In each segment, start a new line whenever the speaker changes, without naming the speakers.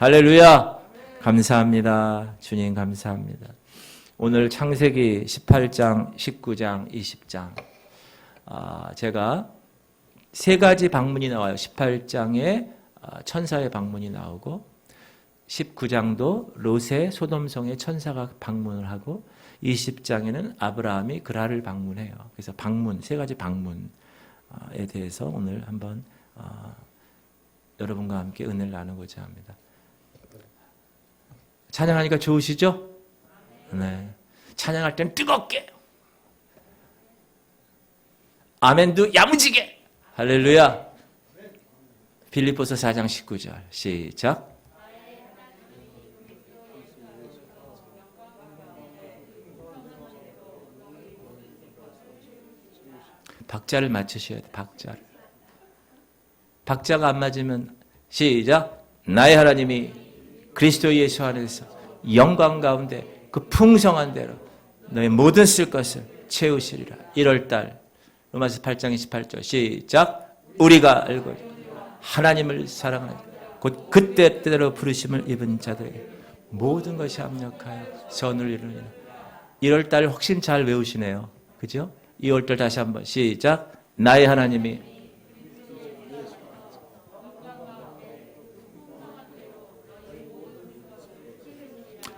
할렐루야. 감사합니다. 주님 감사합니다. 오늘 창세기 18장, 19장, 20장 제가 세 가지 방문이 나와요. 18장에 천사의 방문이 나오고 19장도 롯의 소돔성의 천사가 방문을 하고 20장에는 아브라함이 그랄을 방문해요. 그래서 방문, 세 가지 방문에 대해서 오늘 한번 여러분과 함께 은혜를 나누고자 합니다. 찬양하니까 좋으시죠? 네. 찬양할 땐 뜨겁게, 아멘도 야무지게. 할렐루야. 빌립보서 4장 19절 시작. 박자를 맞추셔야 돼. 박자가 안 맞으면 시작. 나의 하나님이 그리스도 예수 안에서 영광 가운데 그 풍성한 대로 너의 모든 쓸 것을 채우시리라. 1월달 로마서 8장 28절 시작. 우리가 알고 하나님을 사랑하는 곧 그때때로 부르심을 입은 자들에게 모든 것이 합력하여 선을 이루느니라. 1월달 훨씬 잘 외우시네요. 그죠? 2월달 다시 한번 시작. 나의 하나님이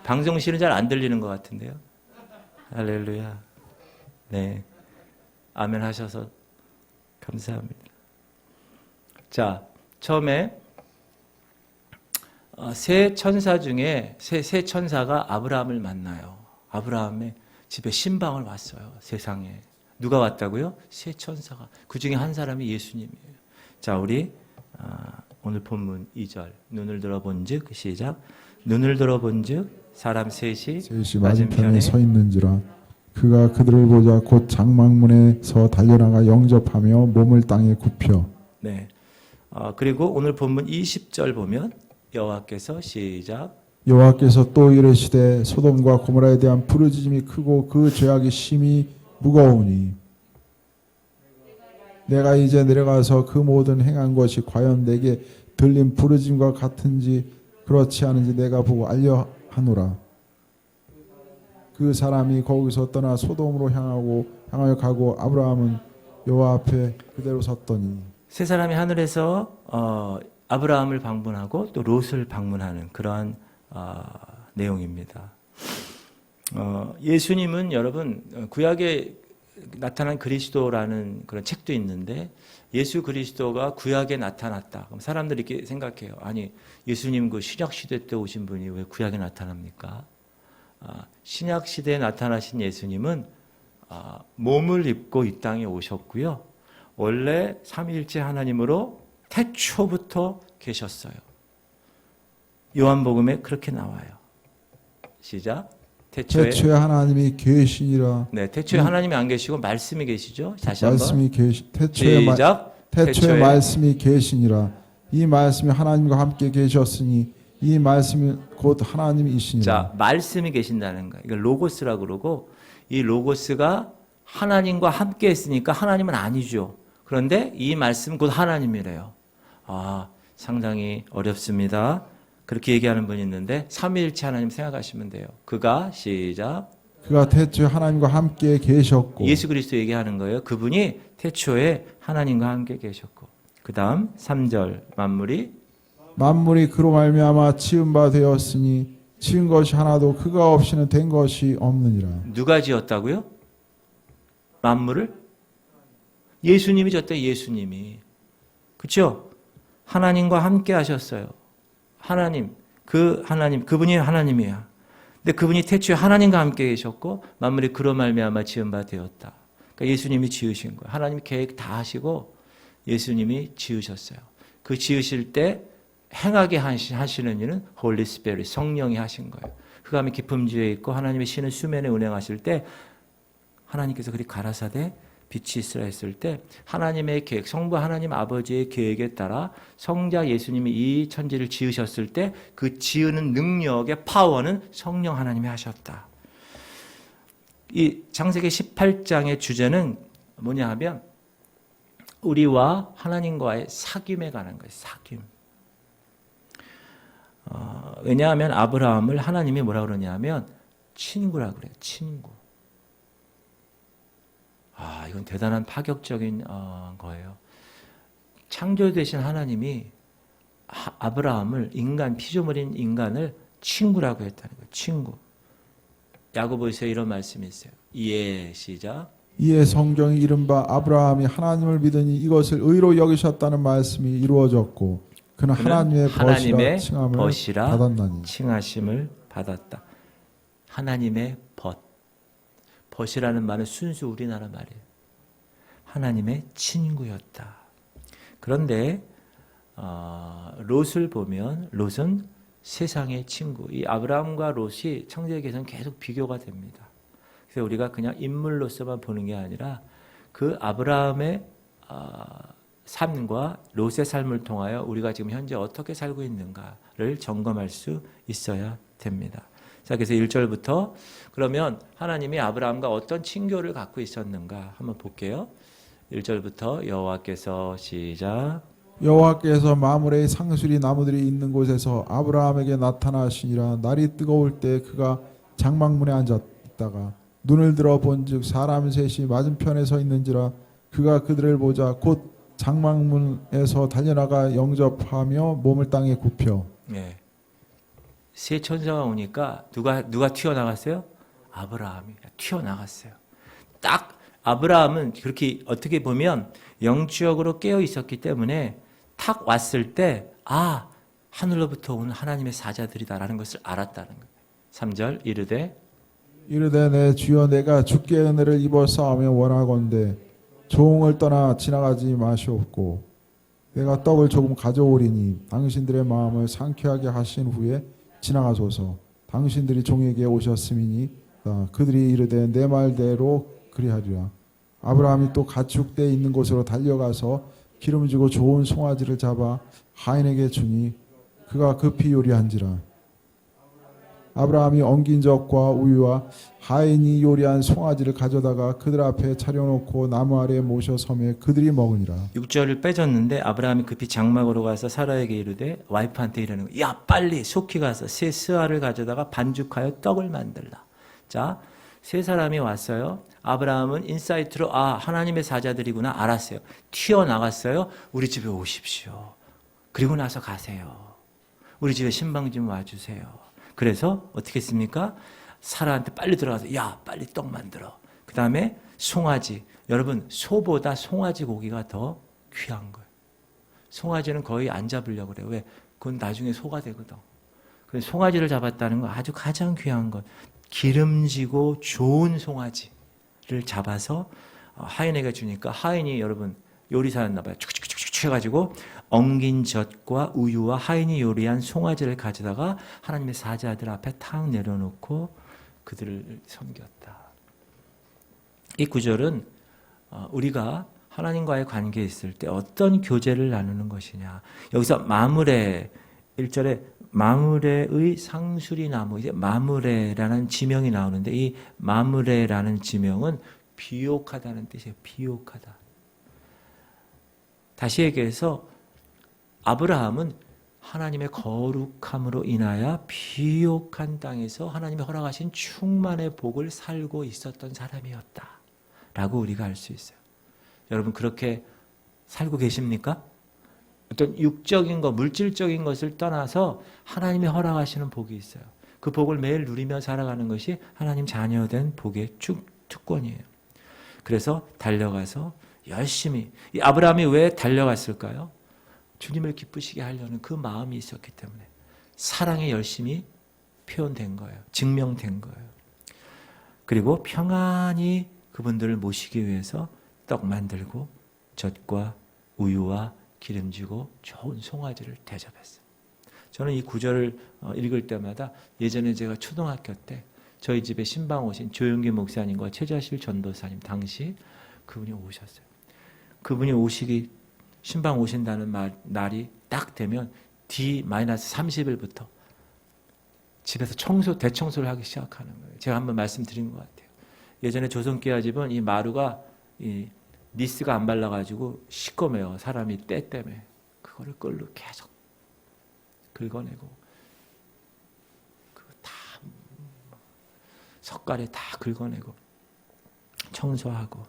방송실은 잘 안 들리는 것 같은데요. 할렐루야. 네. 아멘 하셔서 감사합니다. 자, 처음에 세 천사 중에 세 천사가 아브라함을 만나요. 아브라함의 집에 신방을 왔어요. 세상에. 누가 왔다고요? 세 천사가. 그 중에 한 사람이 예수님이에요. 자, 우리 오늘 본문 2절. 눈을 들어본즉 시작. 눈을 들어본즉 사람 셋이
맞은편에 서 있는지라 그가 그들을 보자 곧 장막문에서 달려나가 영접하며 몸을 땅에 굽혀.
네. 그리고 오늘 본문 20절 보면 여호와께서 시작.
여호와께서 또 이르시되 소돔과 고모라에 대한 부르짖음이 크고 그 죄악이 심히 무거우니 내가 이제 내려가서 그 모든 행한 것이 과연 내게 들린 부르짖음과 같은지 그렇지 않은지 내가 보고 알려 하노라. 그 사람이 거기서 떠나 소돔으로 향하여 가고 아브라함은 여호와 앞에 그대로 섰더니.
세 사람이 하늘에서 아브라함을 방문하고 또 롯을 방문하는 그러한 내용입니다. 예수님은 여러분 구약에 나타난 그리스도라는 그런 책도 있는데 예수 그리스도가 구약에 나타났다. 그럼 사람들이 이렇게 생각해요. 아니 예수님 그 신약 시대 때 오신 분이 왜 구약에 나타납니까? 신약 시대에 나타나신 예수님은 몸을 입고 이 땅에 오셨고요. 원래 삼위일체 하나님으로 태초부터 계셨어요. 요한복음에 그렇게 나와요. 시작.
태초에 하나님이 계시니라.
네, 태초에 하나님이 안 계시고 말씀이 계시죠. 다시 한번.
말씀이 태초에 말씀이 계시니라. 이 말씀이 하나님과 함께 계셨으니 이 말씀이 곧 하나님이시니라.
자, 말씀이 계신다는 거예요. 이걸 로고스라고 그러고 이 로고스가 하나님과 함께 했으니까 하나님은 아니죠. 그런데 이 말씀은 곧 하나님이래요. 상당히 어렵습니다. 그렇게 얘기하는 분이 있는데 삼위일체 하나님 생각하시면 돼요. 그가 시작.
그가 태초에 하나님과 함께 계셨고.
예수 그리스도 얘기하는 거예요. 그분이 태초에 하나님과 함께 계셨고. 그 다음 3절 만물이 그로 말미암아 지은 바 되었으니 지은 것이 하나도 그가 없이는 된 것이 없느니라. 누가 지었다고요? 만물을? 예수님이 졌대. 예수님이. 그렇죠? 하나님과 함께 하셨어요. 그분이 하나님이야. 근데 그분이 태초에 하나님과 함께 계셨고 만물이 그로 말미암아 지은 바 되었다. 그러니까 예수님이 지으신 거예요. 하나님이 계획 다 하시고 예수님이 지으셨어요. 그 지으실 때 행하게 하시는 일은 홀리 스피릿, 성령이 하신 거예요. 흑암의 깊음지에 있고 하나님의 신은 수면에 운행하실 때 하나님께서 그리 가라사대 빛이 있으라 했을 때 하나님의 계획, 성부 하나님 아버지의 계획에 따라 성자 예수님이 이 천지를 지으셨을 때 그 지으는 능력의 파워는 성령 하나님이 하셨다. 이 창세기 18장의 주제는 뭐냐 하면 우리와 하나님과의 사귐에 관한 거예요. 사귐. 왜냐하면 아브라함을 하나님이 뭐라 그러냐면 친구라 그래요. 친구. 이건 대단한 파격적인 거예요. 창조되신 하나님이 아브라함을 피조물인 인간을 친구라고 했다는 거예요. 친구. 야고보서에 이런 말씀이 있어요. 이에 시작.
이에 성경이 이른바 아브라함이 하나님을 믿으니 이것을 의로 여기셨다는 말씀이 이루어졌고 그는 하나님의 벗이라 칭함을 받았나니.
칭하심을 받았다. 하나님의 벗이라는 말은 순수 우리나라 말이에요. 하나님의 친구였다. 그런데 롯을 보면 롯은 세상의 친구. 이 아브라함과 롯이 창세기에서는 계속 비교가 됩니다. 그래서 우리가 그냥 인물로서만 보는 게 아니라 그 아브라함의 삶과 롯의 삶을 통하여 우리가 지금 현재 어떻게 살고 있는가를 점검할 수 있어야 됩니다. 자, 그래서 1절부터 그러면 하나님이 아브라함과 어떤 친교를 갖고 있었는가 한번 볼게요. 1절부터 여호와께서 시작.
여호와께서 마므레의 상수리 나무들이 있는 곳에서 아브라함에게 나타나시니라. 날이 뜨거울 때 그가 장막문에 앉아 있다가 눈을 들어 본즉 사람 셋이 맞은편에 서 있는지라. 그가 그들을 보자 곧 장막문에서 달려나가 영접하며 몸을 땅에 굽혀.
네. 세 천사가 오니까 누가 튀어나갔어요? 아브라함이 튀어나갔어요. 딱 아브라함은 그렇게 어떻게 보면 영적으로 깨어 있었기 때문에 탁 왔을 때 하늘로부터 온 하나님의 사자들이다라는 것을 알았다는 거예요. 3절 이르되
내 주여 내가 주께 은혜를 입어 싸우며 원하건대 종을 떠나 지나가지 마시옵고 내가 떡을 조금 가져오리니 당신들의 마음을 상쾌하게 하신 후에 지나가소서. 당신들이 종에게 오셨음이니 그들이 이르되 내 말대로 그리하리라. 아브라함이 또 가축대에 있는 곳으로 달려가서 기름지고 좋은 송아지를 잡아 하인에게 주니 그가 급히 요리한지라. 아브라함이 엉긴 젖과 우유와 하인이 요리한 송아지를 가져다가 그들 앞에 차려놓고 나무 아래에 모셔 섬에 그들이 먹으니라.
6절을 빼줬는데 아브라함이 급히 장막으로 가서 사라에게 이르되 와이프한테 이르는 거예요. 야 빨리 속히 가서 새 스아를 가져다가 반죽하여 떡을 만들라. 자, 세 사람이 왔어요. 아브라함은 인사이트로 하나님의 사자들이구나 알았어요. 튀어나갔어요. 우리 집에 오십시오. 그리고 나서 가세요. 우리 집에 신방 좀 와주세요. 그래서 어떻게 했습니까? 사라한테 빨리 들어가서 야 빨리 떡 만들어. 그 다음에 송아지. 여러분 소보다 송아지 고기가 더 귀한 거예요. 송아지는 거의 안 잡으려고 그래요. 왜? 그건 나중에 소가 되거든. 그래서 송아지를 잡았다는 건 아주 가장 귀한 것. 기름지고 좋은 송아지를 잡아서 하인에게 주니까 하인이 여러분 요리사였나 봐요. 축축축축 해가지고 엉긴 젖과 우유와 하인이 요리한 송아지를 가져다가 하나님의 사자들 앞에 탁 내려놓고 그들을 섬겼다. 이 구절은 우리가 하나님과의 관계에 있을 때 어떤 교제를 나누는 것이냐. 여기서 마므레 1절에 마므레의 상수리 나무, 이제 마므레라는 지명이 나오는데 이 마므레라는 지명은 비옥하다는 뜻이에요. 비옥하다. 다시 얘기해서 아브라함은 하나님의 거룩함으로 인하여 비옥한 땅에서 하나님이 허락하신 충만의 복을 살고 있었던 사람이었다라고 우리가 알 수 있어요. 여러분 그렇게 살고 계십니까? 어떤 육적인 것, 물질적인 것을 떠나서 하나님이 허락하시는 복이 있어요. 그 복을 매일 누리며 살아가는 것이 하나님 자녀된 복의 특권이에요. 그래서 달려가서 열심히, 이 아브라함이 왜 달려갔을까요? 주님을 기쁘시게 하려는 그 마음이 있었기 때문에 사랑이 열심히 표현된 거예요. 증명된 거예요. 그리고 평안히 그분들을 모시기 위해서 떡 만들고 젖과 우유와 기름지고 좋은 송아지를 대접했어요. 저는 이 구절을 읽을 때마다 예전에 제가 초등학교 때 저희 집에 신방 오신 조용기 목사님과 최자실 전도사님 당시 그분이 오셨어요. 그분이 신방 오신다는 날이 딱 되면 D-30일부터 집에서 대청소를 하기 시작하는 거예요. 제가 한번 말씀드린 것 같아요. 예전에 조선기아 집은 이 마루가 니스가 안 발라가지고 시꺼매요. 사람이 때 때문에. 그거를 끌로 계속 긁어내고 석가래 다 긁어내고 청소하고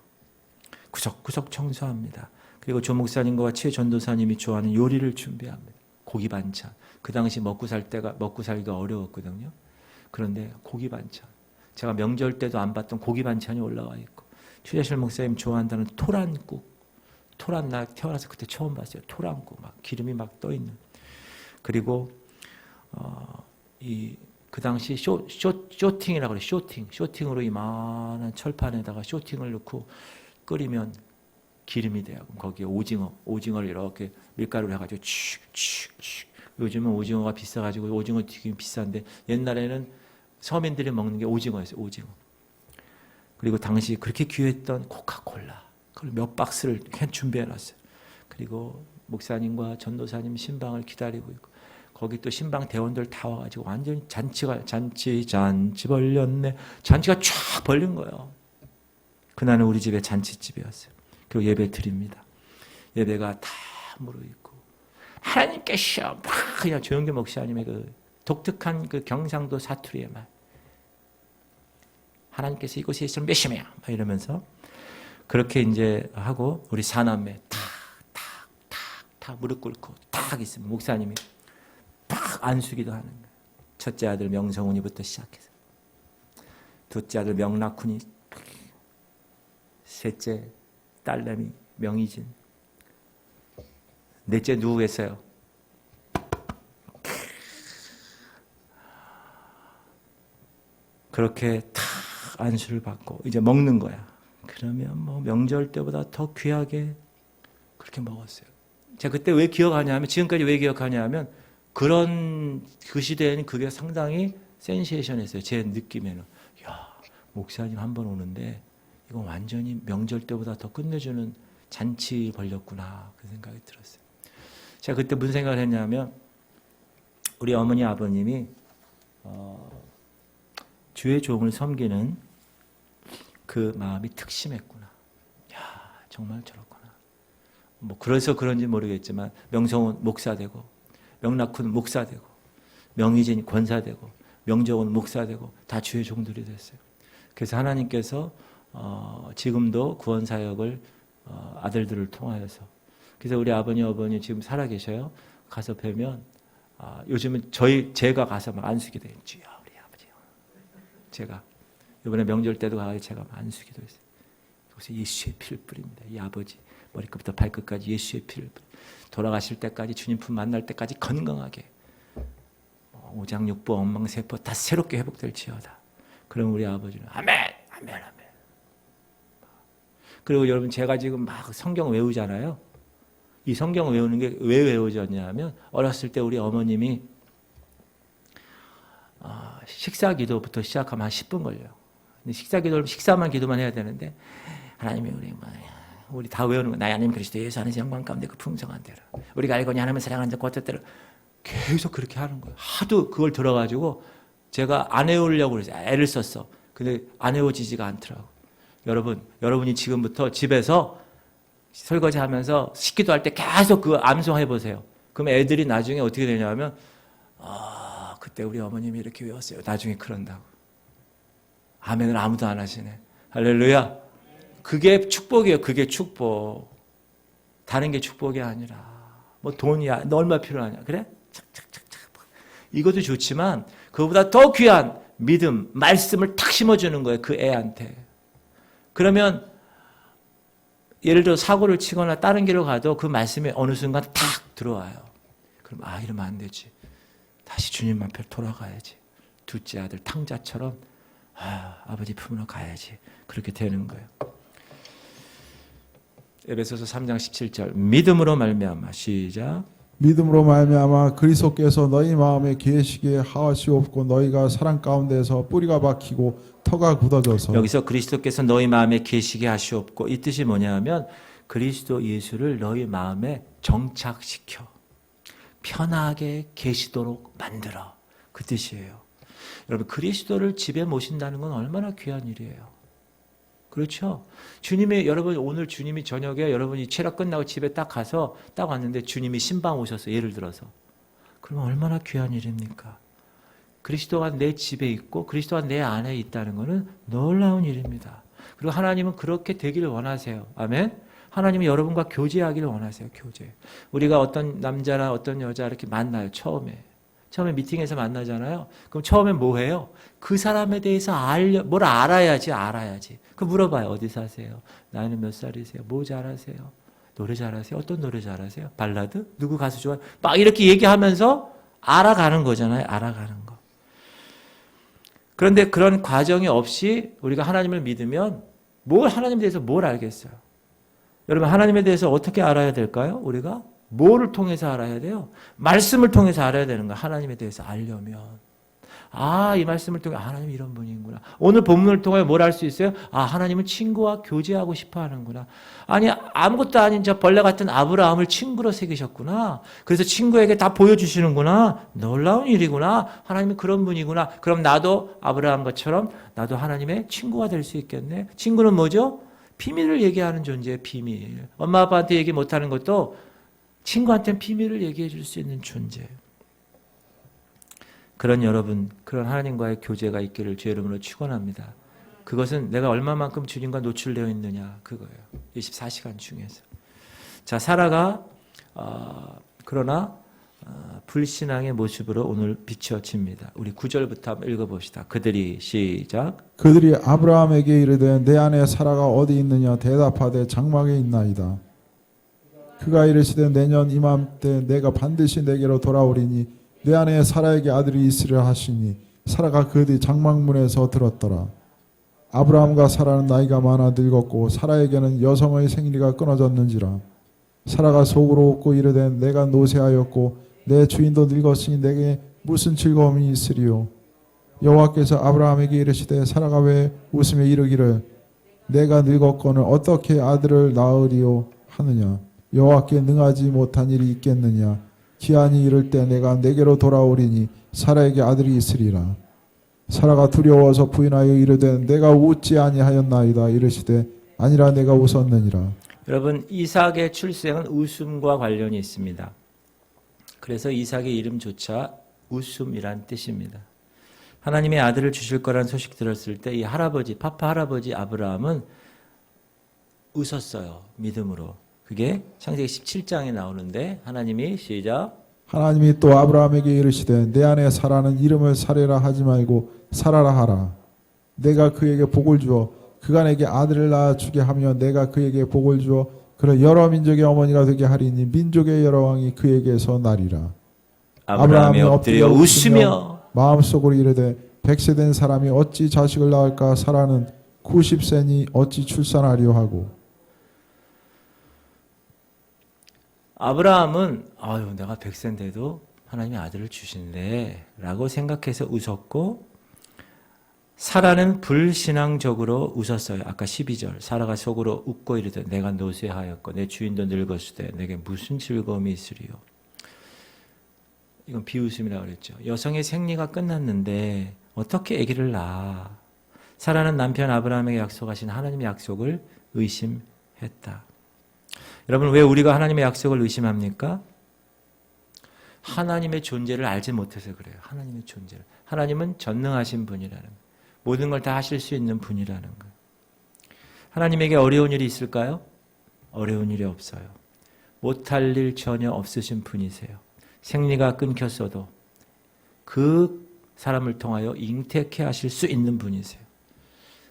구석구석 청소합니다. 그리고 조 목사님과 최 전도사님이 좋아하는 요리를 준비합니다. 고기 반찬. 그 당시 먹고 살기가 어려웠거든요. 그런데 고기 반찬. 제가 명절 때도 안 봤던 고기 반찬이 올라와 있고, 최재실 목사님 좋아한다는 토란국. 토란 나 태어나서 그때 처음 봤어요. 토란국 막 기름이 막 떠 있는. 그리고 그 당시 쇼팅이라고 그래. 쇼팅으로 이만한 철판에다가 쇼팅을 넣고 끓이면 기름이 돼요. 그럼 거기에 오징어를 이렇게 밀가루를 해가지고 칙칙칙. 요즘은 오징어가 비싸가지고 오징어 튀김이 비싼데 옛날에는 서민들이 먹는 게 오징어였어요. 오징어. 그리고 당시 그렇게 귀했던 코카콜라. 그걸 몇 박스를 준비해놨어요. 그리고 목사님과 전도사님 신방을 기다리고 있고, 거기 또 신방 대원들 다 와가지고 완전 잔치 벌렸네. 잔치가 쫙 벌린 거예요. 그날은 우리 집에 잔치집이었어요. 그리고 예배 드립니다. 예배가 다 무르익고 하나님께서 막 그냥 조영규 목사님의 그 독특한 그 경상도 사투리의 말, 하나님께서 이곳에 있을 몇심이야 막 이러면서 그렇게 이제 하고, 우리 사남매 탁 무릎 꿇고 탁 있으면 목사님이 팍 안수기도 하는 거예요. 첫째 아들 명성훈이부터 시작해서 둘째 아들 명락훈이, 셋째 딸내미 명희진, 넷째 누구겠어요? 그렇게 탁 안수를 받고 이제 먹는 거야. 그러면 뭐 명절 때보다 더 귀하게 그렇게 먹었어요. 제가 그때 왜 기억하냐면, 지금까지 왜 기억하냐면, 그 시대에는 그게 상당히 센세이션했어요. 제 느낌에는. 야, 목사님 한 번 오는데 이건 완전히 명절 때보다 더 끝내주는 잔치 벌렸구나, 그 생각이 들었어요. 제가 그때 무슨 생각을 했냐면, 우리 어머니 아버님이 주의 종을 섬기는 그 마음이 특심했구나. 야, 정말 저렇구나. 뭐 그래서 그런지 모르겠지만 명성훈 목사되고, 명락훈 목사되고, 명희진 권사되고, 명정훈 목사되고 다 주의 종들이 됐어요. 그래서 하나님께서 지금도 구원 사역을 아들들을 통하여서, 그래서 우리 아버님 어머니 지금 살아 계셔요. 가서 뵈면 요즘은 제가 가서 막 안수기 돼요. 주여 우리 아버지. 제가 이번에 명절 때도 가서 제가 안수기도 했어요. 그래서 예수의 피를 뿌립니다. 이 아버지 머리끝부터 발끝까지 예수의 피를 돌아가실 때까지, 주님 품 만날 때까지 건강하게 오장육부 엉망세포 다 새롭게 회복될지어다. 그럼 우리 아버지는 아멘. 그리고 여러분, 제가 지금 막 성경 외우잖아요. 이 성경 외우는 게 왜 외워졌냐면, 어렸을 때 우리 어머님이 식사 기도부터 시작하면 한 10분 걸려요. 근데 식사만 기도만 해야 되는데, 하나님이 우리 다 외우는 거. 나의 하나님 그리스도 예수 안에서 영광 가운데 그 풍성한 대로, 우리가 알거니 하나님을 사랑하는 자 곧 뜻대로, 계속 그렇게 하는 거예요. 하도 그걸 들어가지고 제가 안 외우려고 그랬어요. 애를 썼어. 근데 안 외워지지가 않더라고. 여러분이 지금부터 집에서 설거지하면서 식기도 할 때 계속 그 암송해 보세요. 그럼 애들이 나중에 어떻게 되냐면, 그때 우리 어머님이 이렇게 외웠어요. 나중에 그런다고. 아멘을 아무도 안 하시네. 할렐루야. 그게 축복이에요. 그게 축복. 다른 게 축복이 아니라, 뭐 돈이야, 너 얼마 필요하냐, 그래? 착착착착. 이것도 좋지만 그거보다 더 귀한 믿음, 말씀을 탁 심어주는 거예요. 그 애한테. 그러면 예를 들어 사고를 치거나 다른 길로 가도 그 말씀이 어느 순간 탁 들어와요. 그럼 이러면 안 되지. 다시 주님 앞에 돌아가야지. 둘째 아들 탕자처럼 아버지 품으로 가야지. 그렇게 되는 거예요. 에베소서 3장 17절 믿음으로 말미암아, 시작.
믿음으로 말미암아 그리스도께서 너희 마음에 계시게 하시옵고, 너희가 사랑 가운데서 뿌리가 박히고 터가 굳어져서.
여기서 그리스도께서 너희 마음에 계시게 하시옵고, 이 뜻이 뭐냐면, 그리스도 예수를 너희 마음에 정착시켜 편하게 계시도록 만들어, 그 뜻이에요. 여러분, 그리스도를 집에 모신다는 건 얼마나 귀한 일이에요. 그렇죠? 여러분, 오늘 주님이 저녁에 여러분이 체력 끝나고 집에 딱 가서 딱 왔는데 주님이 신방 오셔서, 예를 들어서, 그러면 얼마나 귀한 일입니까? 그리스도가 내 집에 있고 그리스도가 내 안에 있다는 것은 놀라운 일입니다. 그리고 하나님은 그렇게 되기를 원하세요. 아멘. 하나님은 여러분과 교제하기를 원하세요. 교제. 우리가 어떤 남자나 어떤 여자 이렇게 만나요. 처음에 미팅에서 만나잖아요. 그럼 처음에 뭐 해요? 그 사람에 대해서 뭘 알아야지. 그 물어봐요. 어디 사세요? 나이는 몇 살이세요? 뭐 잘하세요? 노래 잘하세요? 어떤 노래 잘하세요? 발라드? 누구 가수 좋아해요? 막 이렇게 얘기하면서 알아가는 거잖아요. 알아가는 거. 그런데 그런 과정이 없이 우리가 하나님을 믿으면 하나님에 대해서 뭘 알겠어요? 여러분, 하나님에 대해서 어떻게 알아야 될까요? 우리가 뭐를 통해서 알아야 돼요? 말씀을 통해서 알아야 되는 거야. 하나님에 대해서 알려면. 이 말씀을 통해 하나님 이런 분이구나. 오늘 본문을 통해 뭘 알 수 있어요? 하나님은 친구와 교제하고 싶어 하는구나. 아니, 아무것도 아닌 저 벌레 같은 아브라함을 친구로 새기셨구나. 그래서 친구에게 다 보여주시는구나. 놀라운 일이구나. 하나님은 그런 분이구나. 그럼 나도 아브라함 것처럼 나도 하나님의 친구가 될 수 있겠네. 친구는 뭐죠? 비밀을 얘기하는 존재예요. 비밀. 엄마 아빠한테 얘기 못하는 것도 친구한테는 비밀을 얘기해 줄 수 있는 존재예요. 그런 여러분, 그런 하나님과의 교제가 있기를 주의 이름으로 축원합니다. 그것은 내가 얼마만큼 주님과 노출되어 있느냐, 그거예요. 24시간 중에서. 자, 사라가 그러나 불신앙의 모습으로 오늘 비춰집니다. 우리 9절부터 한번 읽어봅시다. 그들이 시작.
그들이 아브라함에게 이르되 내 아내 사라가 어디 있느냐 대답하되 장막에 있나이다. 그가 이르시되 내년 이맘때 내가 반드시 내게로 돌아오리니 내 아내 사라에게 아들이 있으리라 하시니 사라가 그들이 장막문에서 들었더라. 아브라함과 사라는 나이가 많아 늙었고 사라에게는 여성의 생리가 끊어졌는지라. 사라가 속으로 웃고 이르되 내가 노쇠하였고 내 주인도 늙었으니 내게 무슨 즐거움이 있으리요. 여호와께서 아브라함에게 이르시되 사라가 왜 웃으며 이르기를 내가 늙었거늘 어떻게 아들을 낳으리요 하느냐. 여호와께 능하지 못한 일이 있겠느냐. 기한이 이를 때 내가 내게로 돌아오리니 사라에게 아들이 있으리라. 사라가 두려워서 부인하여 이르되 내가 웃지 아니하였나이다. 이르시되 아니라 내가 웃었느니라.
여러분, 이삭의 출생은 웃음과 관련이 있습니다. 그래서 이삭의 이름조차 웃음이란 뜻입니다. 하나님의 아들을 주실 거라는 소식 들었을 때 이 파파 할아버지 아브라함은 웃었어요. 믿음으로. 그게 창세기 17장에 나오는데 하나님이 시작.
하나님이 또 아브라함에게 이르시되 내 아내 사라는 이름을 사레라 하지 말고 사라라 하라. 내가 그에게 복을 주어 그가 내게 아들을 낳아 주게 하며 내가 그에게 복을 주어 그러 여러 민족의 어머니가 되게 하리니 민족의 여러 왕이 그에게서 나리라.
아브라함이 엎드려 웃으며
마음속으로 이르되 100세 된 사람이 어찌 자식을 낳을까. 사라는 90세니 어찌 출산하려 하고.
아브라함은 내가 100세인데도 하나님이 아들을 주신대 라고 생각해서 웃었고, 사라는 불신앙적으로 웃었어요. 아까 12절 사라가 속으로 웃고 이르되 내가 노쇠하였고 내 주인도 늙었으되 내게 무슨 즐거움이 있으리요. 이건 비웃음이라고 그랬죠. 여성의 생리가 끝났는데 어떻게 아기를 낳아. 사라는 남편 아브라함에게 약속하신 하나님의 약속을 의심했다. 여러분, 왜 우리가 하나님의 약속을 의심합니까? 하나님의 존재를 알지 못해서 그래요. 하나님의 존재를. 하나님은 전능하신 분이라는 거예요. 모든 걸 다 하실 수 있는 분이라는 거예요. 하나님에게 어려운 일이 있을까요? 어려운 일이 없어요. 못할 일 전혀 없으신 분이세요. 생리가 끊겼어도 그 사람을 통하여 잉태케 하실 수 있는 분이세요.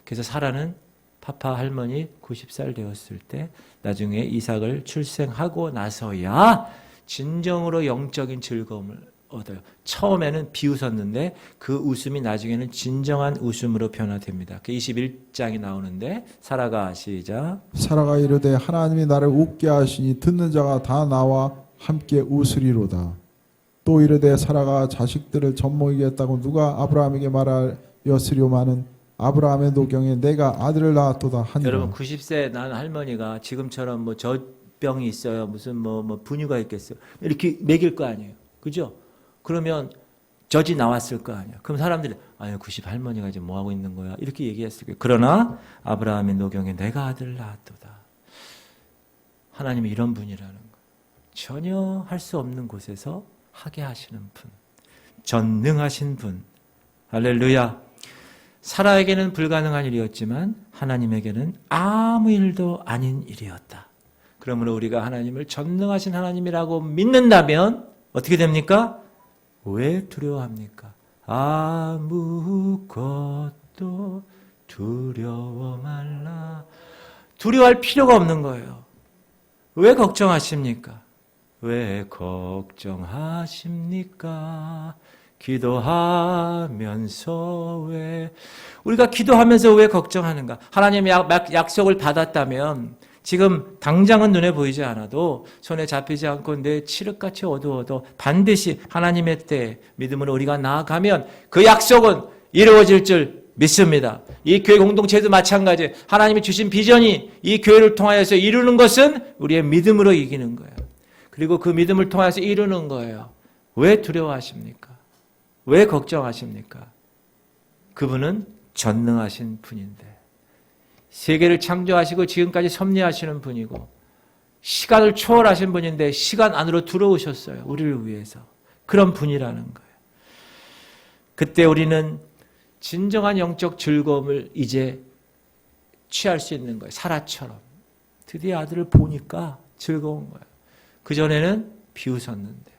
그래서 사라는 파파 할머니 90살 되었을 때 나중에 이삭을 출생하고 나서야 진정으로 영적인 즐거움을 얻어요. 처음에는 비웃었는데 그 웃음이 나중에는 진정한 웃음으로 변화됩니다. 그 21장이 나오는데 사라가 시작.
사라가 이르되 하나님이 나를 웃게 하시니 듣는 자가 다 나와 함께 웃으리로다. 또 이르되 사라가 자식들을 젖먹이겠다고 누가 아브라함에게 말하였으려마는 아브라함의 노경에 내가 아들을 낳았도다 하니라.
여러분, 90세 난 할머니가 지금처럼 젖병이 있어요. 무슨 분유가 있겠어요. 이렇게 먹일 거 아니에요. 그죠? 그러면 젖이 나왔을 거 아니에요. 그럼 사람들이 90 할머니가 지금 뭐 하고 있는 거야? 이렇게 얘기했을 거예요. 그러나 아브라함의 노경에 내가 아들을 낳았도다. 하나님이 이런 분이라는 거예요. 전혀 할 수 없는 곳에서 하게 하시는 분. 전능하신 분. 할렐루야. 사라에게는 불가능한 일이었지만 하나님에게는 아무 일도 아닌 일이었다. 그러므로 우리가 하나님을 전능하신 하나님이라고 믿는다면 어떻게 됩니까? 왜 두려워합니까? 아무것도 두려워 말라. 두려워할 필요가 없는 거예요. 왜 걱정하십니까? 왜 걱정하십니까? 기도하면서 왜 우리가 기도하면서 왜 걱정하는가? 하나님의 약속을 받았다면 지금 당장은 눈에 보이지 않아도 손에 잡히지 않고 내 칠흑같이 어두워도 반드시 하나님의 때에 믿음으로 우리가 나아가면 그 약속은 이루어질 줄 믿습니다. 이 교회 공동체도 마찬가지. 하나님이 주신 비전이 이 교회를 통하여서 이루는 것은 우리의 믿음으로 이기는 거예요. 그리고 그 믿음을 통해서 이루는 거예요. 왜 두려워하십니까? 왜 걱정하십니까? 그분은 전능하신 분인데 세계를 창조하시고 지금까지 섭리하시는 분이고 시간을 초월하신 분인데 시간 안으로 들어오셨어요. 우리를 위해서. 그런 분이라는 거예요. 그때 우리는 진정한 영적 즐거움을 이제 취할 수 있는 거예요. 사라처럼. 드디어 아들을 보니까 즐거운 거예요. 그전에는 비웃었는데.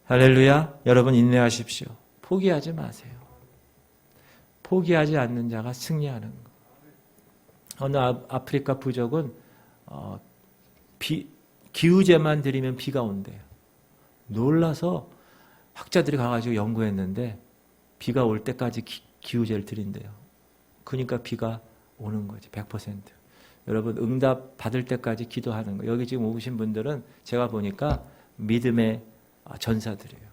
할렐루야. 여러분 인내하십시오. 포기하지 마세요. 포기하지 않는 자가 승리하는 거. 어느 아프리카 부족은 기우제만 드리면 비가 온대요. 놀라서 학자들이 가가지고 연구했는데 비가 올 때까지 기우제를 드린대요. 그러니까 비가 오는 거지. 100%. 여러분 응답 받을 때까지 기도하는 거. 여기 지금 오신 분들은 제가 보니까 믿음의 전사들이에요.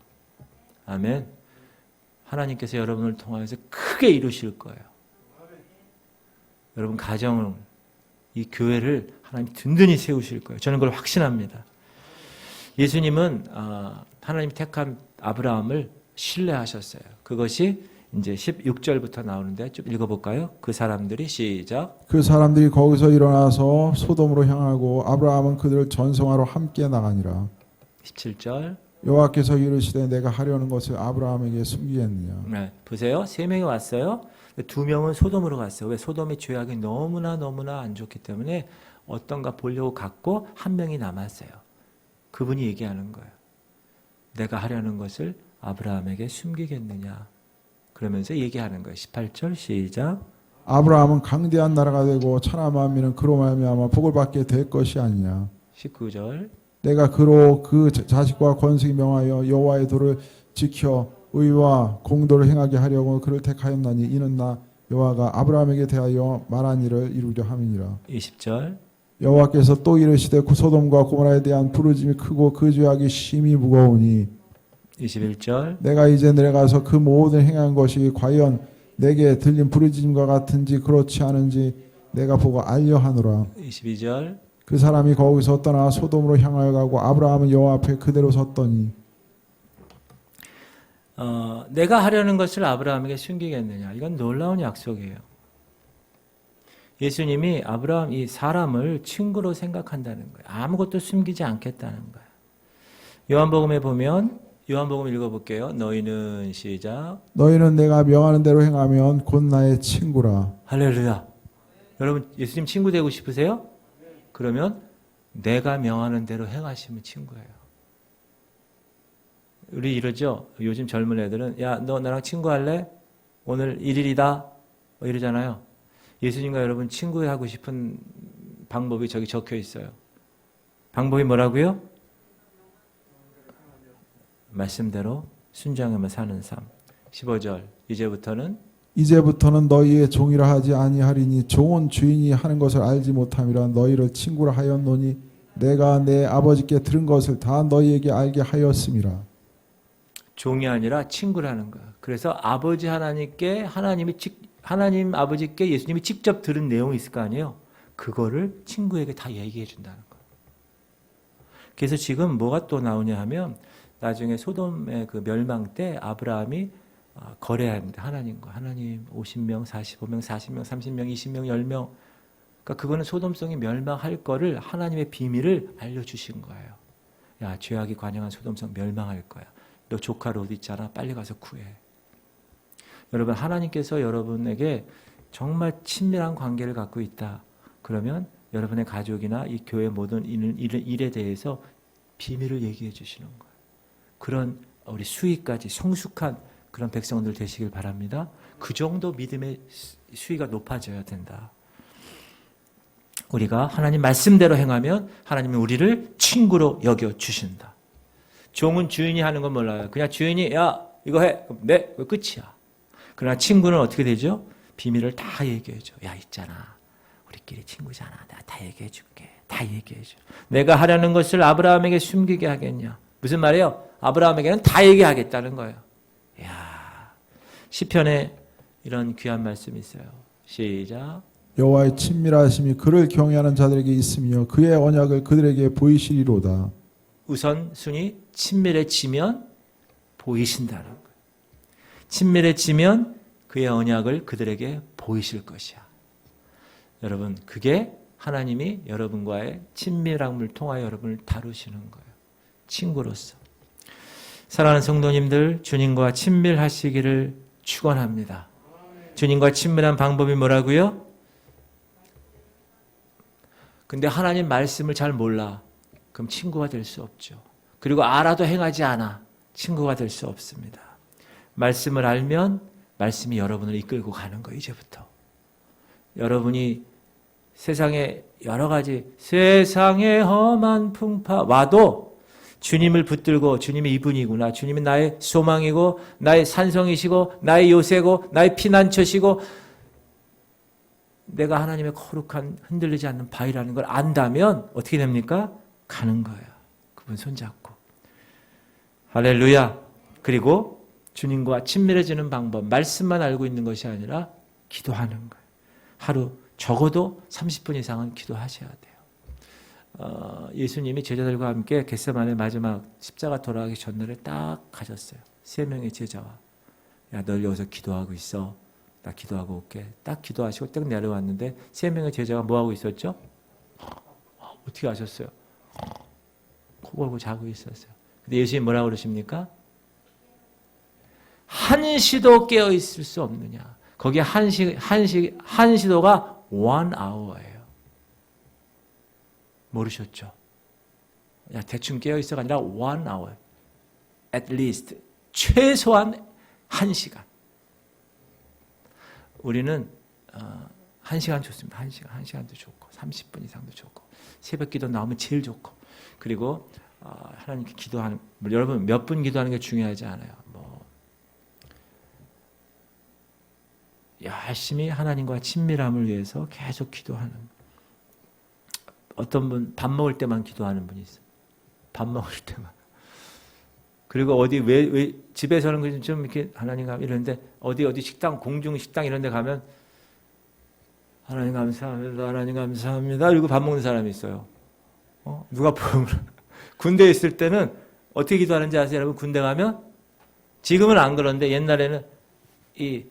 아멘. 하나님께서 여러분을 통하여서 크게 이루실 거예요. 여러분 가정을, 이 교회를 하나님 든든히 세우실 거예요. 저는 그걸 확신합니다. 예수님은 하나님이 택한 아브라함을 신뢰하셨어요. 그것이 이제 16절부터 나오는데 좀 읽어볼까요? 그 사람들이 시작.
그 사람들이 거기서 일어나서 소돔으로 향하고 아브라함은 그들을 전송하러 함께 나가니라.
17절.
여호와께서 이르시되 내가 하려는 것을 아브라함에게 숨기겠느냐.
네, 보세요. 3명이 왔어요. 2명은 소돔으로 갔어요. 왜? 소돔의 죄악이 너무나 안 좋기 때문에 어떤가 보려고 갔고 1명이 남았어요. 그분이 얘기하는 거예요. 내가 하려는 것을 아브라함에게 숨기겠느냐. 그러면서 얘기하는 거예요. 18절 시작.
아브라함은 강대한 나라가 되고 천하 만민은 그로 말미암아 복을 받게 될 것이 아니냐.
19절.
내가 그로 그 자식과 권속이 명하여 여호와의 도를 지켜 의와 공도를 행하게 하려고 그를 택하였나니 이는 나 여호와가 아브라함에게 대하여 말한 일을 이루려 함이니라.
20절.
여호와께서 또 이르시되 소돔과 고모라에 대한 부르짐이 크고 그 죄악이 심히 무거우니
21절.
내가 이제 내려가서 그 모든 행한 것이 과연 내게 들린 부르짖음과 같은지 그렇지 않은지 내가 보고 알려 하노라.
22절.
그 사람이 거기서 떠나 소돔으로 향하여 가고 아브라함은 여호와 앞에 그대로 섰더니
내가 하려는 것을 아브라함에게 숨기겠느냐. 이건 놀라운 약속이에요. 예수님이 아브라함 이 사람을 친구로 생각한다는 거예요. 아무것도 숨기지 않겠다는 거예요. 요한복음에 보면 요한복음 읽어볼게요. 너희는 시작.
너희는 내가 명하는 대로 행하면 곧 나의 친구라.
할렐루야. 여러분 예수님 친구 되고 싶으세요? 그러면 내가 명하는 대로 행하시면 친구예요. 우리 이러죠. 요즘 젊은 애들은 야, 너 나랑 친구할래? 오늘 1일이다. 뭐 이러잖아요. 예수님과 여러분 친구하고 싶은 방법이 저기 적혀 있어요. 방법이 뭐라고요? 말씀대로 순종하며 사는 삶. 15절. 이제부터는
너희의 종이라 하지 아니하리니 종은 주인이 하는 것을 알지 못함이라 너희를 친구라 하였노니 내가 내 아버지께 들은 것을 다 너희에게 알게 하였음이라.
종이 아니라 친구라는 거야. 그래서 아버지 하나님 아버지께 예수님이 직접 들은 내용이 있을 거 아니에요. 그거를 친구에게 다 얘기해 준다는 거예요. 그래서 지금 뭐가 또 나오냐 하면 나중에 소돔의 그 멸망 때 아브라함이 거래합니다. 하나님과. 하나님 50명, 45명, 40명, 30명, 20명, 10명. 그러니까 그거는 소돔성이 멸망할 거를 하나님의 비밀을 알려주신 거예요. 야, 죄악이 관영한 소돔성 멸망할 거야. 너 조카 롯 있잖아. 빨리 가서 구해. 여러분, 하나님께서 여러분에게 정말 친밀한 관계를 갖고 있다. 그러면 여러분의 가족이나 이 교회 모든 일에 대해서 비밀을 얘기해 주시는 거예요. 그런 우리 수위까지 성숙한 그런 백성들 되시길 바랍니다. 그 정도 믿음의 수위가 높아져야 된다. 우리가 하나님 말씀대로 행하면 하나님은 우리를 친구로 여겨주신다. 종은 주인이 하는 건 몰라요. 그냥 주인이 야 이거 해. 네. 끝이야. 그러나 친구는 어떻게 되죠? 비밀을 다 얘기해줘. 야 있잖아. 우리끼리 친구잖아. 내가 다 얘기해줄게. 다 얘기해줘. 내가 하려는 것을 아브라함에게 숨기게 하겠냐. 무슨 말이에요? 아브라함에게는 다 얘기하겠다는 거예요. 이야, 시편에 이런 귀한 말씀이 있어요. 시작.
여호와의 친밀하심이 그를 경외하는 자들에게 있으며 그의 언약을 그들에게 보이시리로다.
우선 순위 친밀해지면 보이신다는 거예요. 친밀해지면 그의 언약을 그들에게 보이실 것이야. 여러분, 그게 하나님이 여러분과의 친밀함을 통하여 여러분을 다루시는 거예요. 친구로서. 사랑하는 성도님들, 주님과 친밀하시기를 축원합니다. 주님과 친밀한 방법이 뭐라고요? 근데 하나님 말씀을 잘 몰라. 그럼 친구가 될 수 없죠. 그리고 알아도 행하지 않아. 친구가 될 수 없습니다. 말씀을 알면 말씀이 여러분을 이끌고 가는 거예요. 이제부터. 여러분이 세상에 여러 가지 세상의 험한 풍파 와도 주님을 붙들고 주님이 이분이구나. 주님이 나의 소망이고 나의 산성이시고 나의 요새고 나의 피난처시고 내가 하나님의 거룩한 흔들리지 않는 바위라는 걸 안다면 어떻게 됩니까? 가는 거예요. 그분 손잡고. 할렐루야. 그리고 주님과 친밀해지는 방법, 말씀만 알고 있는 것이 아니라 기도하는 거예요. 하루 적어도 30분 이상은 기도하셔야 돼요. 예수님이 제자들과 함께 겟세마네 마지막 십자가 돌아가기 전날에 딱 가셨어요. 3명의 제자와. 야, 널 여기서 기도하고 있어. 나 기도하고 올게. 딱 기도하시고 딱 내려왔는데 3명의 제자가 뭐하고 있었죠? 어떻게 아셨어요? 코 골고 자고 있었어요. 근데 예수님이 뭐라고 그러십니까? 한시도 깨어 있을 수 없느냐. 거기에 한시도가 1 hour예요. 모르셨죠? 야, 대충 깨어 있어가 아니라 1 hour. At least. 최소한 1시간. 우리는 1시간 좋습니다. 1시간도 좋고 30분 이상도 좋고 새벽 기도 나오면 제일 좋고 그리고 하나님께 기도하는 여러분 몇 분 기도하는 게 중요하지 않아요. 열심히 하나님과 친밀함을 위해서 계속 기도하는 어떤 분 밥 먹을 때만 기도하는 분이 있어요. 밥 먹을 때만. 그리고 어디 왜 집에서는 좀 이렇게 하나님 이러는데 어디 식당 공중 식당 이런 데 가면 하나님 감사합니다. 하나님 감사합니다. 이러고 밥 먹는 사람이 있어요. 누가 보면 군대에 있을 때는 어떻게 기도하는지 아세요? 여러분 군대 가면 지금은 안 그런데 옛날에는 이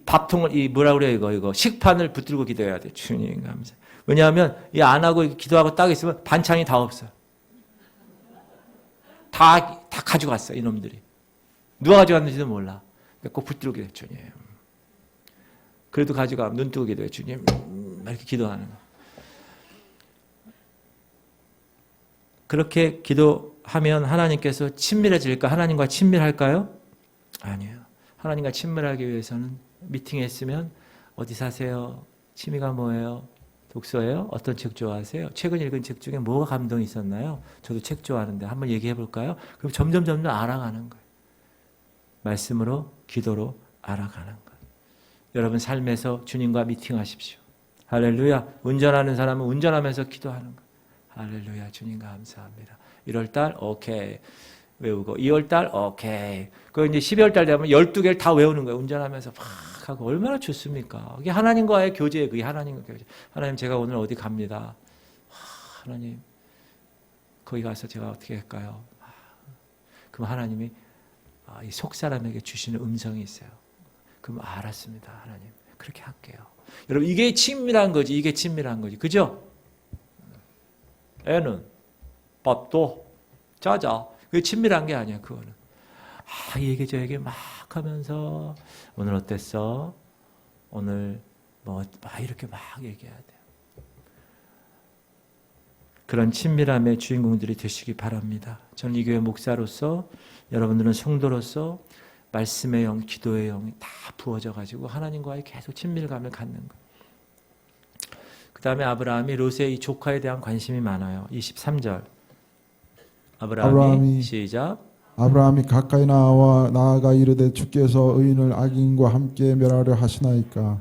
밥통을 뭐라 그래요 이거 식판을 붙들고 기도해야 돼. 주님 감사. 왜냐하면 이 안 하고 기도하고 딱 있으면 반찬이 다 없어요. 다 가져갔어요 이놈들이. 누가 가져갔는지도 몰라. 꼭 붙들고 기도해 주님. 그래도 가져가 눈 뜨고 기도해 주님. 이렇게 기도하는 거. 그렇게 기도하면 하나님께서 친밀해질까? 하나님과 친밀할까요? 아니에요. 하나님과 친밀하기 위해서는 미팅했으면 어디 사세요? 취미가 뭐예요? 독서예요? 어떤 책 좋아하세요? 최근 읽은 책 중에 뭐가 감동이 있었나요? 저도 책 좋아하는데 한번 얘기해 볼까요? 그럼 점점 알아가는 거예요. 말씀으로 기도로 알아가는 거예요. 여러분 삶에서 주님과 미팅하십시오. 할렐루야. 운전하는 사람은 운전하면서 기도하는 거예요. 할렐루야. 주님 감사합니다. 1월달 오케이. 외우고 2월달 오케이. 그 이제 12월달 되면 12개를 다 외우는 거예요. 운전하면서 막 하고 얼마나 좋습니까? 이게 하나님과의 교제예요. 그게 하나님과 교제. 하나님 제가 오늘 어디 갑니다. 하나님 거기 가서 제가 어떻게 할까요? 그럼 하나님이 이 속사람에게 주시는 음성이 있어요. 그럼 알았습니다. 하나님 그렇게 할게요. 여러분 이게 친밀한 거지. 이게 친밀한 거지. 그죠? 애는 밥도 자자. 그게 친밀한 게 아니야. 그거는 이 얘기 저 얘기 막 하면서 오늘 어땠어? 오늘 막 이렇게 막 얘기해야 돼요. 그런 친밀함의 주인공들이 되시기 바랍니다. 저는 이 교회 목사로서 여러분들은 성도로서 말씀의 영, 기도의 영이 다 부어져 가지고 하나님과의 계속 친밀감을 갖는 것. 그 다음에 아브라함이 롯의 이 조카에 대한 관심이 많아요. 23절. 아브라함이 시작.
아브라함이 가까이 나아가 이르되 주께서 의인을 악인과 함께 멸하려 하시나이까.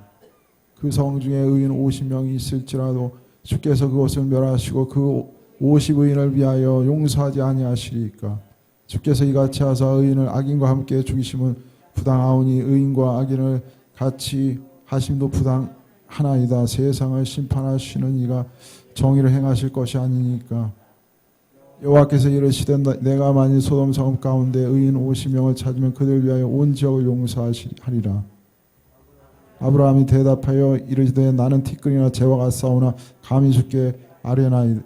그 성 중에 의인 50명이 있을지라도 주께서 그것을 멸하시고 그 50의인을 위하여 용서하지 아니하시리까. 주께서 이같이 하사 의인을 악인과 함께 죽이심은 부당하오니 의인과 악인을 같이 하심도 부당하나이다. 세상을 심판하시는 이가 정의를 행하실 것이 아니니까. 여호와께서 이르시되 내가 만일 소돔 성 가운데 의인 50명을 찾으면 그들 위하여 온 지역을 용서하리라. 아브라함이 대답하여 이르시되 나는 티끌이나 재와 같사오나 감히 주께 아뢰나이다.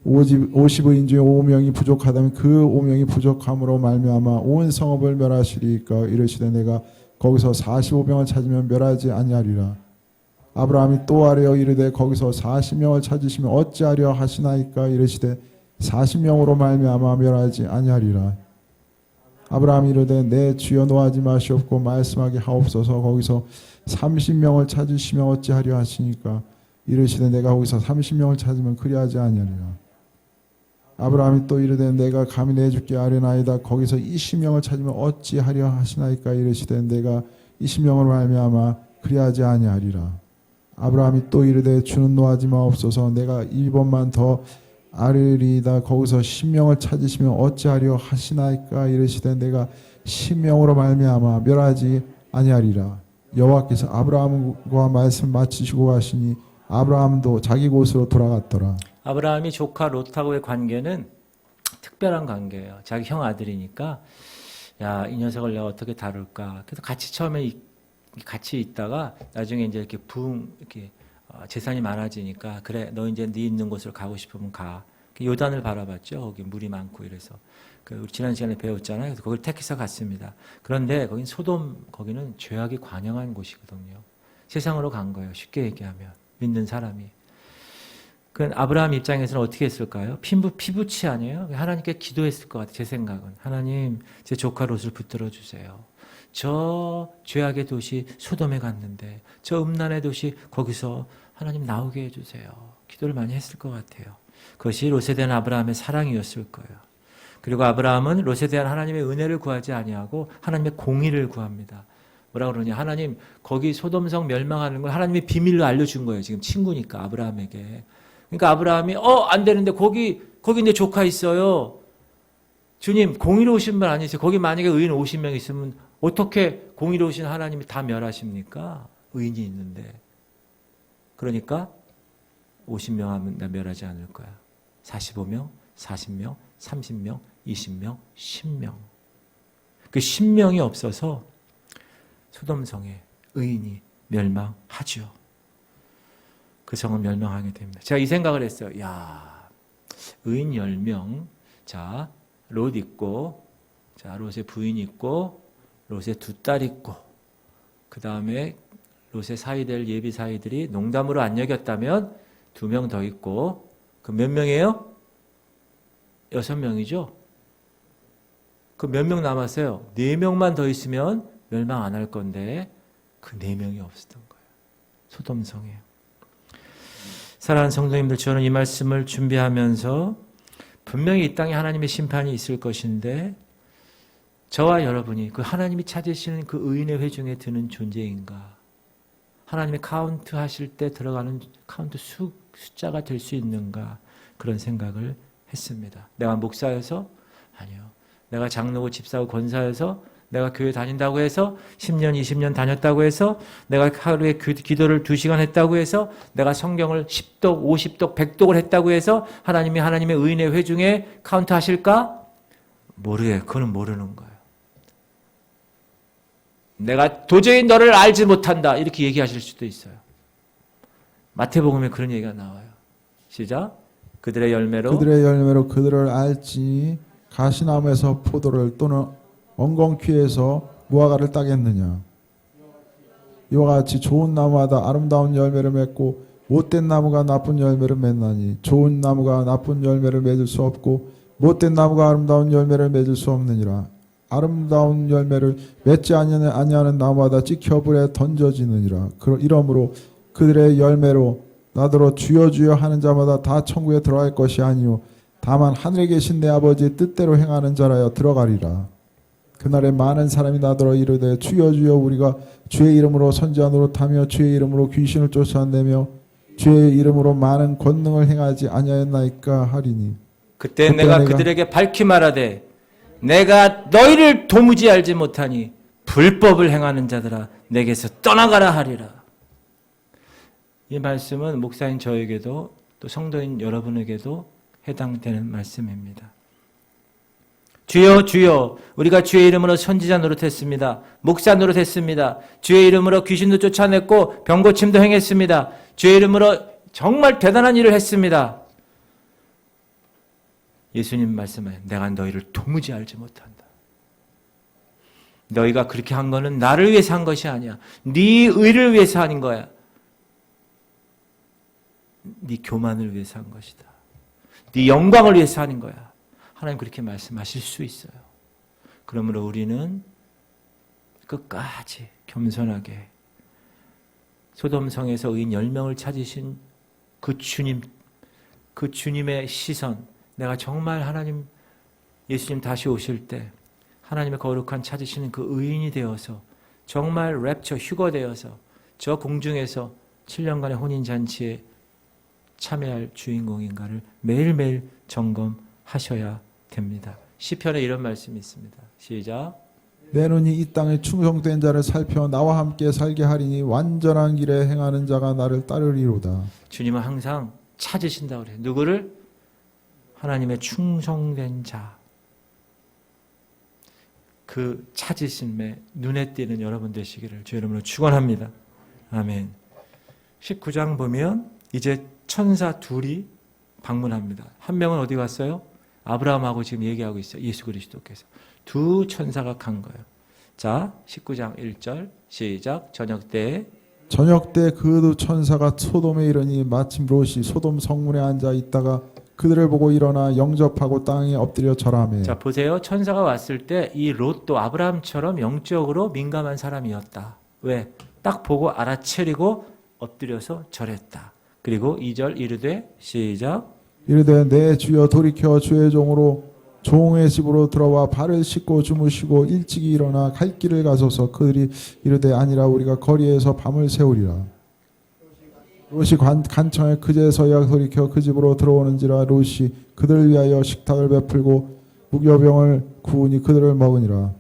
50의인 중에 5명이 부족하다면 그 5명이 부족함으로 말미암아 온 성읍을 멸하시리까. 이르시되 내가 거기서 45명을 찾으면 멸하지 아니하리라. 아브라함이 또 아뢰어 이르되 거기서 40명을 찾으시면 어찌하려 하시나이까. 이르시되 40명으로 말미암아 멸하지 아니하리라. 아브라함이 이르되 내 주여 노하지 마시옵고 말씀하게 하옵소서. 거기서 30명을 찾으시면 어찌하려 하시니까. 이르시되 내가 거기서 30명을 찾으면 그리하지 아니하리라. 아브라함이 또 이르되 내가 감히 내 주께 아뢰나이다. 거기서 20명을 찾으면 어찌하려 하시나이까. 이르시되 내가 20명으로 말미암아 그리하지 아니하리라. 아브라함이 또 이르되 주는 노하지 마옵소서. 내가 2번만 더 아뢰리이다. 거기서 10명을 찾으시면 어찌하려 하시나이까. 이르시되 내가 10명으로 말미암아 멸하지 아니하리라. 여호와께서 아브라함과 말씀 마치시고 가시니 아브라함도 자기 곳으로 돌아갔더라.
아브라함이 조카 롯하고의 관계는 특별한 관계예요. 자기 형 아들이니까 야, 이 녀석을 내가 어떻게 다룰까. 그래서 같이 처음에 같이 있다가 나중에 이제 이렇게 이렇게 재산이 많아지니까 그래 너 이제 네 있는 곳으로 가고 싶으면 가. 요단을 바라봤죠. 거기 물이 많고 이래서 우리 지난 시간에 배웠잖아요. 그래서 거기를 택해서 갔습니다. 그런데 거긴 소돔 거기는 죄악이 관영한 곳이거든요. 세상으로 간 거예요. 쉽게 얘기하면 믿는 사람이. 그 아브라함 입장에서는 어떻게 했을까요? 피부치 아니에요? 하나님께 기도했을 것 같아요. 제 생각은 하나님 제 조카 롯을 붙들어 주세요. 저 죄악의 도시 소돔에 갔는데 저 음란의 도시 거기서 하나님 나오게 해주세요. 기도를 많이 했을 것 같아요. 그것이 롯에 대한 아브라함의 사랑이었을 거예요. 그리고 아브라함은 롯에 대한 하나님의 은혜를 구하지 아니하고 하나님의 공의를 구합니다. 뭐라 그러냐? 하나님 거기 소돔성 멸망하는 걸 하나님의 비밀로 알려준 거예요. 지금 친구니까 아브라함에게. 그러니까 아브라함이 안 되는데 거기 내 조카 있어요. 주님 공의로우신 분 아니세요? 거기 만약에 의인 50명 있으면 어떻게 공의로우신 하나님이 다 멸하십니까? 의인이 있는데. 그러니까 50명 하면 나 멸하지 않을 거야. 45명, 40명, 30명, 20명, 10명. 그 10명이 없어서 소돔성에 의인이 멸망하죠. 그 성은 멸망하게 됩니다. 제가 이 생각을 했어요. 야, 의인 10명. 자, 롯 있고, 자, 롯의 부인 있고, 롯의 두 딸 있고, 그 다음에 롯의 사이될 예비 사이들이 농담으로 안 여겼다면 2명 더 있고, 그 몇 명이에요? 6명이죠? 그 몇 명 남았어요? 4명만 더 있으면 멸망 안 할 건데, 그 4명이 없었던 거예요. 소돔성에. 사랑하는 성도님들, 저는 이 말씀을 준비하면서 분명히 이 땅에 하나님의 심판이 있을 것인데 저와 여러분이 그 하나님이 찾으시는 그 의인의 회중에 드는 존재인가? 하나님의 카운트 하실 때 들어가는 카운트 숫자가 될 수 있는가? 그런 생각을 했습니다. 내가 목사여서? 아니요. 내가 장로고 집사고 권사여서? 내가 교회 다닌다고 해서 10년, 20년 다녔다고 해서 내가 하루에 기도를 2시간 했다고 해서 내가 성경을 10독, 50독, 100독을 했다고 해서 하나님이 하나님의 의인의 회중에 카운트 하실까? 모르게 그거는 모르는 거예요. 내가 도저히 너를 알지 못한다 이렇게 얘기하실 수도 있어요. 마태복음에 그런 얘기가 나와요. 시작. 그들의 열매로
그들을 알지 가시나무에서 포도를 또는 엉겅퀴에서 무화과를 따겠느냐. 이와 같이 좋은 나무마다 아름다운 열매를 맺고 못된 나무가 나쁜 열매를 맺나니 좋은 나무가 나쁜 열매를 맺을 수 없고 못된 나무가 아름다운 열매를 맺을 수 없느니라. 아름다운 열매를 맺지 아니하는 나무마다 찍혀 불에 던져지느니라. 이러므로 그들의 열매로 나더러 주여 주여 하는 자마다 다 천국에 들어갈 것이 아니요 다만 하늘에 계신 내 아버지의 뜻대로 행하는 자라야 들어가리라. 그날에 많은 사람이 나더러 이르되 주여 주여 우리가 주의 이름으로 선지자 노릇하며 주의 이름으로 귀신을 쫓아내며 주의 이름으로 많은 권능을 행하지 아니하였나이까 하리니
그때 내가 그들에게 밝히 말하되 내가 너희를 도무지 알지 못하니 불법을 행하는 자들아 내게서 떠나가라 하리라. 이 말씀은 목사인 저에게도 또 성도인 여러분에게도 해당되는 말씀입니다. 주여 주여 우리가 주의 이름으로 선지자 노릇했습니다. 목사 노릇했습니다. 주의 이름으로 귀신도 쫓아냈고 병고침도 행했습니다. 주의 이름으로 정말 대단한 일을 했습니다. 예수님 말씀하세요. 내가 너희를 도무지 알지 못한다. 너희가 그렇게 한 거는 나를 위해서 한 것이 아니야. 네 의를 위해서 하는 거야. 네 교만을 위해서 한 것이다. 네 영광을 위해서 하는 거야. 하나님 그렇게 말씀하실 수 있어요. 그러므로 우리는 끝까지 겸손하게 소돔성에서 의인 10명을 찾으신 그 주님, 그 주님의 시선, 내가 정말 하나님, 예수님 다시 오실 때 하나님의 거룩한 찾으시는 그 의인이 되어서 정말 랩처 휴거되어서 저 공중에서 7년간의 혼인잔치에 참여할 주인공인가를 매일매일 점검하셔야 됩니다. 시편에 이런 말씀이 있습니다. 시작.
내 눈이 이 땅에 충성된 자를 살펴 나와 함께 살게 하리니 완전한 길에 행하는 자가 나를 따르리로다.
주님은 항상 찾으신다고 그래요. 누구를? 하나님의 충성된 자. 그 찾으심에 눈에 띄는 여러분 되시기를 주 이름으로 축원합니다. 아멘. 19장 보면 이제 천사 둘이 방문합니다. 한 명은 어디 갔어요? 아브라함하고 지금 얘기하고 있어요. 예수 그리스도께서. 두 천사가 간 거예요. 자, 19장 1절 시작. 저녁 때
그 두 천사가 소돔에 이르니 마침 롯이 소돔 성문에 앉아 있다가 그들을 보고 일어나 영접하고 땅에 엎드려 절하매.
자, 보세요. 천사가 왔을 때 이 롯도 아브라함처럼 영적으로 민감한 사람이었다. 왜? 딱 보고 알아채리고 엎드려서 절했다. 그리고 2절 이르되 시작.
이르되 내 주여 돌이켜 주의 종의 집으로 들어와 발을 씻고 주무시고 일찍이 일어나 갈 길을 가소서. 그들이 이르되 아니라 우리가 거리에서 밤을 새우리라. 롯이 간청에 그제서야 돌이켜 그 집으로 들어오는지라. 롯이 그들을 위하여 식탁을 베풀고 무교병을 구우니 그들을 먹으니라.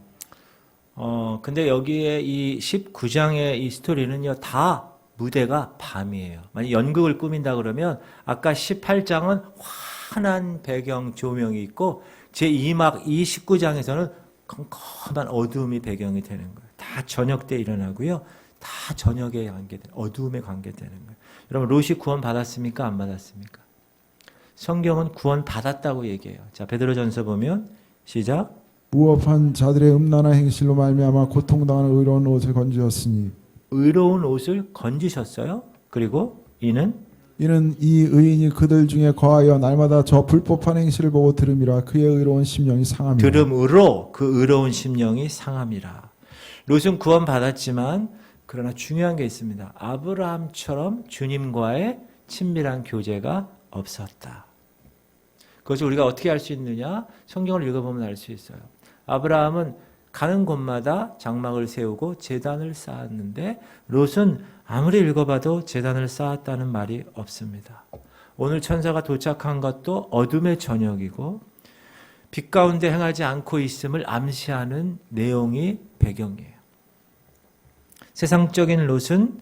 근데 여기에 이 19장의 이 스토리는요, 다 무대가 밤이에요. 만약 연극을 꾸민다 그러면 아까 18장은 환한 배경 조명이 있고 제2막 이 19장에서는 컴컴한 어두움이 배경이 되는 거예요. 다 저녁 때 일어나고요. 다 저녁에 관계되는 어두움에 관계되는 거예요. 여러분 롯이 구원 받았습니까? 안 받았습니까? 성경은 구원 받았다고 얘기해요. 자, 베드로전서 보면 시작.
무업한 자들의 음란한 행실로 말미암아 고통당하는 의로운 옷을 건지셨으니.
의로운 옷을 건지셨어요. 그리고 이는
이 의인이 그들 중에 거하여 날마다 저 불법한 행실을 보고 들음이라. 그의 의로운 심령이 상함이라.
들음으로 그 의로운 심령이 상함이라. 롯은 구원 받았지만 그러나 중요한 게 있습니다. 아브라함처럼 주님과의 친밀한 교제가 없었다. 그것을 우리가 어떻게 알 수 있느냐? 성경을 읽어보면 알 수 있어요. 아브라함은 가는 곳마다 장막을 세우고 제단을 쌓았는데 롯은 아무리 읽어봐도 제단을 쌓았다는 말이 없습니다. 오늘 천사가 도착한 것도 어둠의 저녁이고 빛 가운데 행하지 않고 있음을 암시하는 내용이 배경이에요. 세상적인 롯은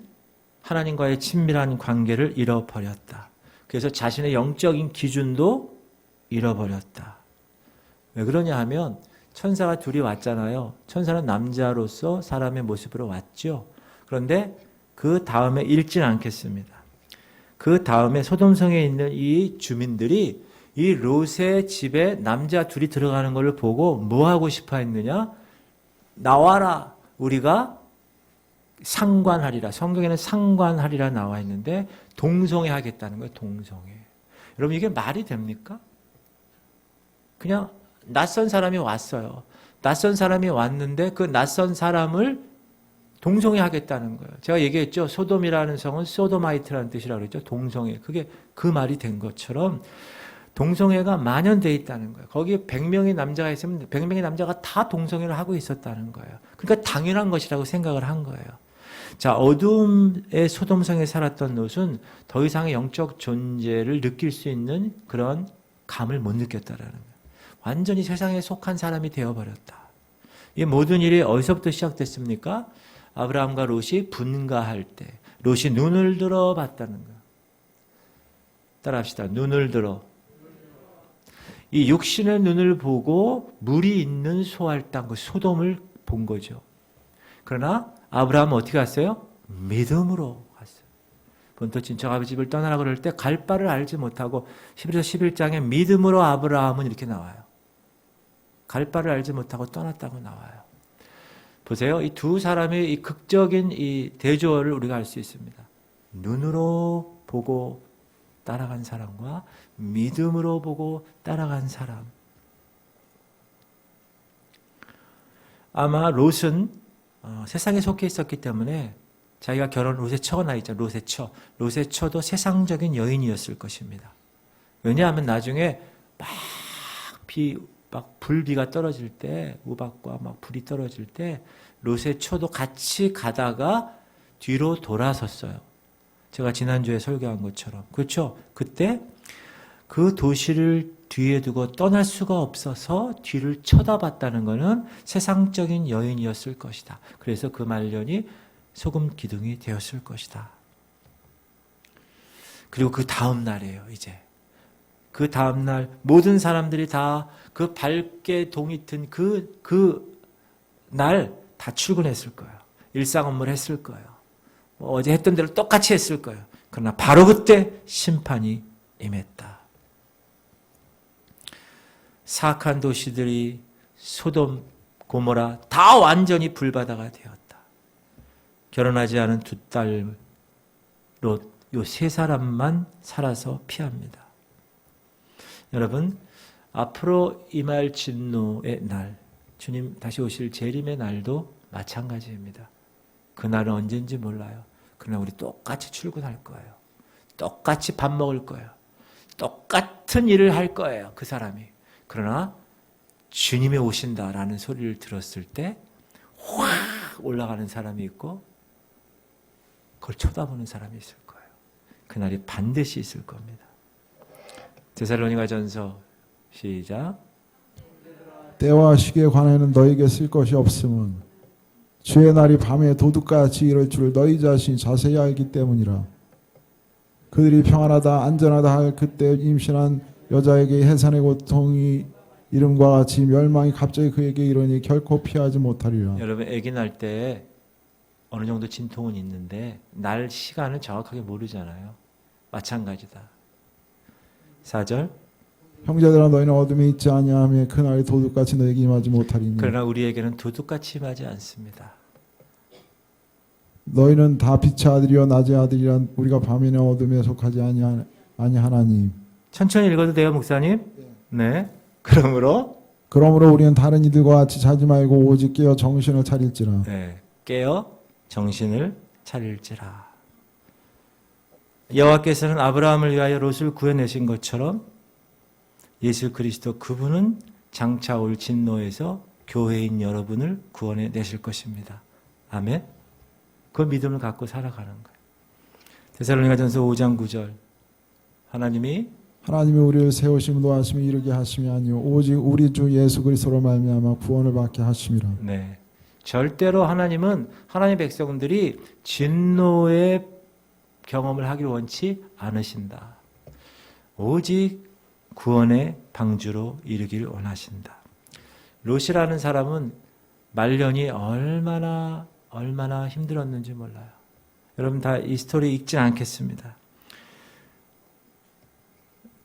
하나님과의 친밀한 관계를 잃어버렸다. 그래서 자신의 영적인 기준도 잃어버렸다. 왜 그러냐 하면 천사가 둘이 왔잖아요. 천사는 남자로서 사람의 모습으로 왔죠. 그런데 그 다음에 읽진 않겠습니다. 그 다음에 소돔성에 있는 이 주민들이 이 롯의 집에 남자 둘이 들어가는 것을 보고 뭐 하고 싶어 했느냐? 나와라. 우리가 상관하리라. 성경에는 상관하리라 나와 있는데 동성애 하겠다는 거예요. 동성애. 여러분 이게 말이 됩니까? 그냥 낯선 사람이 왔어요. 낯선 사람이 왔는데 그 낯선 사람을 동성애 하겠다는 거예요. 제가 얘기했죠. 소돔이라는 성은 소도마이트라는 뜻이라고 그랬죠. 동성애. 그게 그 말이 된 것처럼 동성애가 만연돼 있다는 거예요. 거기에 100명의 남자가 있으면 100명의 남자가 다 동성애를 하고 있었다는 거예요. 그러니까 당연한 것이라고 생각을 한 거예요. 자, 어둠의 소돔성에 살았던 롯은 더 이상의 영적 존재를 느낄 수 있는 그런 감을 못 느꼈다라는 거예요. 완전히 세상에 속한 사람이 되어버렸다. 이 모든 일이 어디서부터 시작됐습니까? 아브라함과 롯이 분가할 때 롯이 눈을 들어 봤다는 거예요. 따라합시다. 눈을 들어. 이 육신의 눈을 보고 물이 있는 소알 땅, 그 소돔을 본 거죠. 그러나 아브라함은 어떻게 갔어요? 믿음으로 갔어요. 본토 친척 아버지 집을 떠나라 그럴 때 갈 바를 알지 못하고 11서 11장에 믿음으로 아브라함은 이렇게 나와요. 갈 바를 알지 못하고 떠났다고 나와요. 보세요. 이 두 사람의 이 극적인 이 대조를 우리가 알 수 있습니다. 눈으로 보고 따라간 사람과 믿음으로 보고 따라간 사람. 아마 롯은 세상에 속해 있었기 때문에 자기가 결혼 롯의 처가 나 있죠. 롯의 처. 롯의 처도 세상적인 여인이었을 것입니다. 왜냐하면 나중에 막 불비가 떨어질 때, 우박과 막 불이 떨어질 때 롯의 처도 같이 가다가 뒤로 돌아섰어요. 제가 지난주에 설교한 것처럼. 그렇죠? 그때 그 도시를 뒤에 두고 떠날 수가 없어서 뒤를 쳐다봤다는 것은 세상적인 여인이었을 것이다. 그래서 그 말년이 소금 기둥이 되었을 것이다. 그리고 그 다음 날이에요, 이제. 그 다음 날 모든 사람들이 다 그 밝게 동이 튼 그 날 다 출근했을 거예요. 일상 업무를 했을 거예요. 어제 했던 대로 똑같이 했을 거예요. 그러나 바로 그때 심판이 임했다. 사악한 도시들이 소돔, 고모라 다 완전히 불바다가 되었다. 결혼하지 않은 두 딸 롯, 요 세 사람만 살아서 피합니다. 여러분, 앞으로 임할 진노의 날, 주님 다시 오실 재림의 날도 마찬가지입니다. 그날은 언제인지 몰라요. 그러나 우리 똑같이 출근할 거예요. 똑같이 밥 먹을 거예요. 똑같은 일을 할 거예요. 그 사람이. 그러나 주님이 오신다라는 소리를 들었을 때 확 올라가는 사람이 있고 그걸 쳐다보는 사람이 있을 거예요. 그날이 반드시 있을 겁니다. 데살로니가전서 시작.
때와 시기에 관하여는 너에게 쓸 것이 없음은 주의 날이 밤에 도둑같이 이럴 줄 너희 자신이 자세히 알기 때문이라. 그들이 평안하다 안전하다 할 그때 임신한 여자에게 해산의 고통이 이름과 같이 멸망이 갑자기 그에게 이르니 결코 피하지 못하리라.
여러분 아기 날 때 어느 정도 진통은 있는데 날 시간을 정확하게 모르잖아요. 마찬가지다. 4절.
형제들아 너희는 어둠에 있지 아니하며 그날이 도둑같이 너에게 임하지 못하리니
그러나 우리에게는 도둑같이 임하지 않습니다.
너희는 다 빛의 아들이요 낮의 아들이라. 우리가 밤에는 어둠에 속하지 아니하나니.
천천히 읽어도 돼요, 목사님? 네. 그러므로
우리는 다른 이들과 같이 자지 말고 오직 깨어 정신을 차릴지라.
네. 깨어 정신을 차릴지라. 여호와께서는 아브라함을 위하여 롯을 구해내신 것처럼 예수 그리스도 그분은 장차 올 진노에서 교회인 여러분을 구원해 내실 것입니다. 아멘. 그 믿음을 갖고 살아가는 거예요. 데살로니가전서 5장 9절. 하나님이
우리를 세우시며 노하심을 이루게 하심이 아니요 오직 우리 주 예수 그리스도로 말미암아 구원을 받게 하심이라.
네. 절대로 하나님은 하나님의 백성들이 진노의 경험을 하기를 원치 않으신다. 오직 구원의 방주로 이르기를 원하신다. 롯이라는 사람은 말년이 얼마나 힘들었는지 몰라요. 여러분 다 이 스토리 읽진 않겠습니다.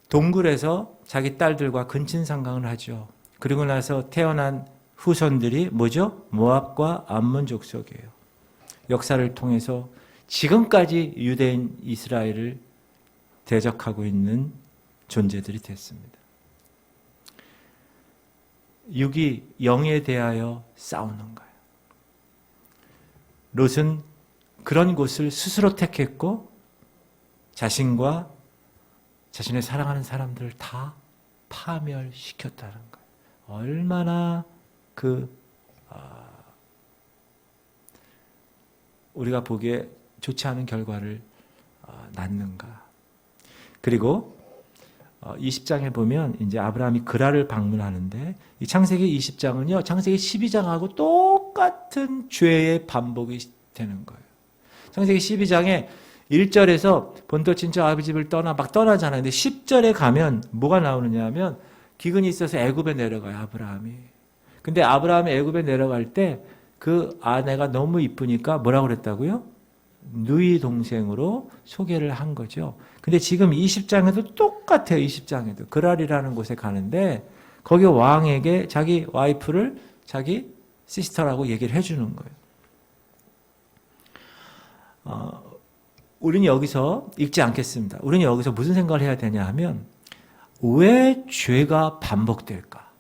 동굴에서 자기 딸들과 근친상간을 하죠. 그리고 나서 태어난 후손들이 뭐죠? 모압과 암몬 족속이에요. 역사를 통해서 지금까지 유대인 이스라엘을 대적하고 있는 존재들이 됐습니다. 6이 영에 대하여 싸우는 거예요. 롯은 그런 곳을 스스로 택했고 자신과 자신의 사랑하는 사람들을 다 파멸시켰다는 거예요. 얼마나 우리가 보기에 좋지 않은 결과를 낳는가. 그리고 20장에 보면 이제 아브라함이 그랄을 방문하는데 이 창세기 20장은요, 창세기 12장하고 똑같은 죄의 반복이 되는 거예요. 창세기 12장에 1절에서 본토 친척 아버지 집을 막 떠나잖아요. 근데 10절에 가면 뭐가 나오느냐 하면 기근이 있어서 애굽에 내려가요, 아브라함이. 근데 아브라함이 애굽에 내려갈 때 그 아내가 너무 이쁘니까 뭐라고 그랬다고요? 누이 동생으로 소개를 한 거죠. 근데 지금 20장에도 똑같아요. 20장에도 그랄이라는 곳에 가는데 거기 왕에게 자기 와이프를 자기 시스터라고 얘기를 해주는 거예요. 우리는 여기서 읽지 않겠습니다. 우리는 여기서 무슨 생각을 해야 되냐 하면 왜 죄가 반복될까?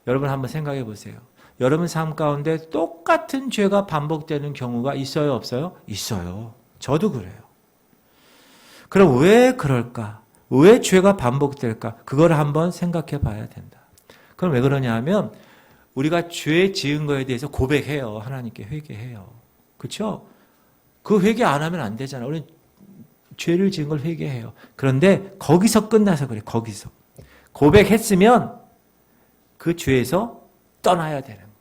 여러분 한번 생각해 보세요. 여러분 삶 가운데 똑같은 죄가 반복되는 경우가 있어요, 없어요? 있어요. 저도 그래요. 그럼 왜 그럴까? 왜 죄가 반복될까? 그걸 한번 생각해 봐야 된다. 그럼 왜 그러냐 하면 우리가 죄 지은 거에 대해서 고백해요. 하나님께 회개해요. 그렇죠? 그 회개 안 하면 안 되잖아. 우리는 죄를 지은 걸 회개해요. 그런데 거기서 끝나서 그래. 거기서. 고백했으면 그 죄에서 떠나야 되는 거예요.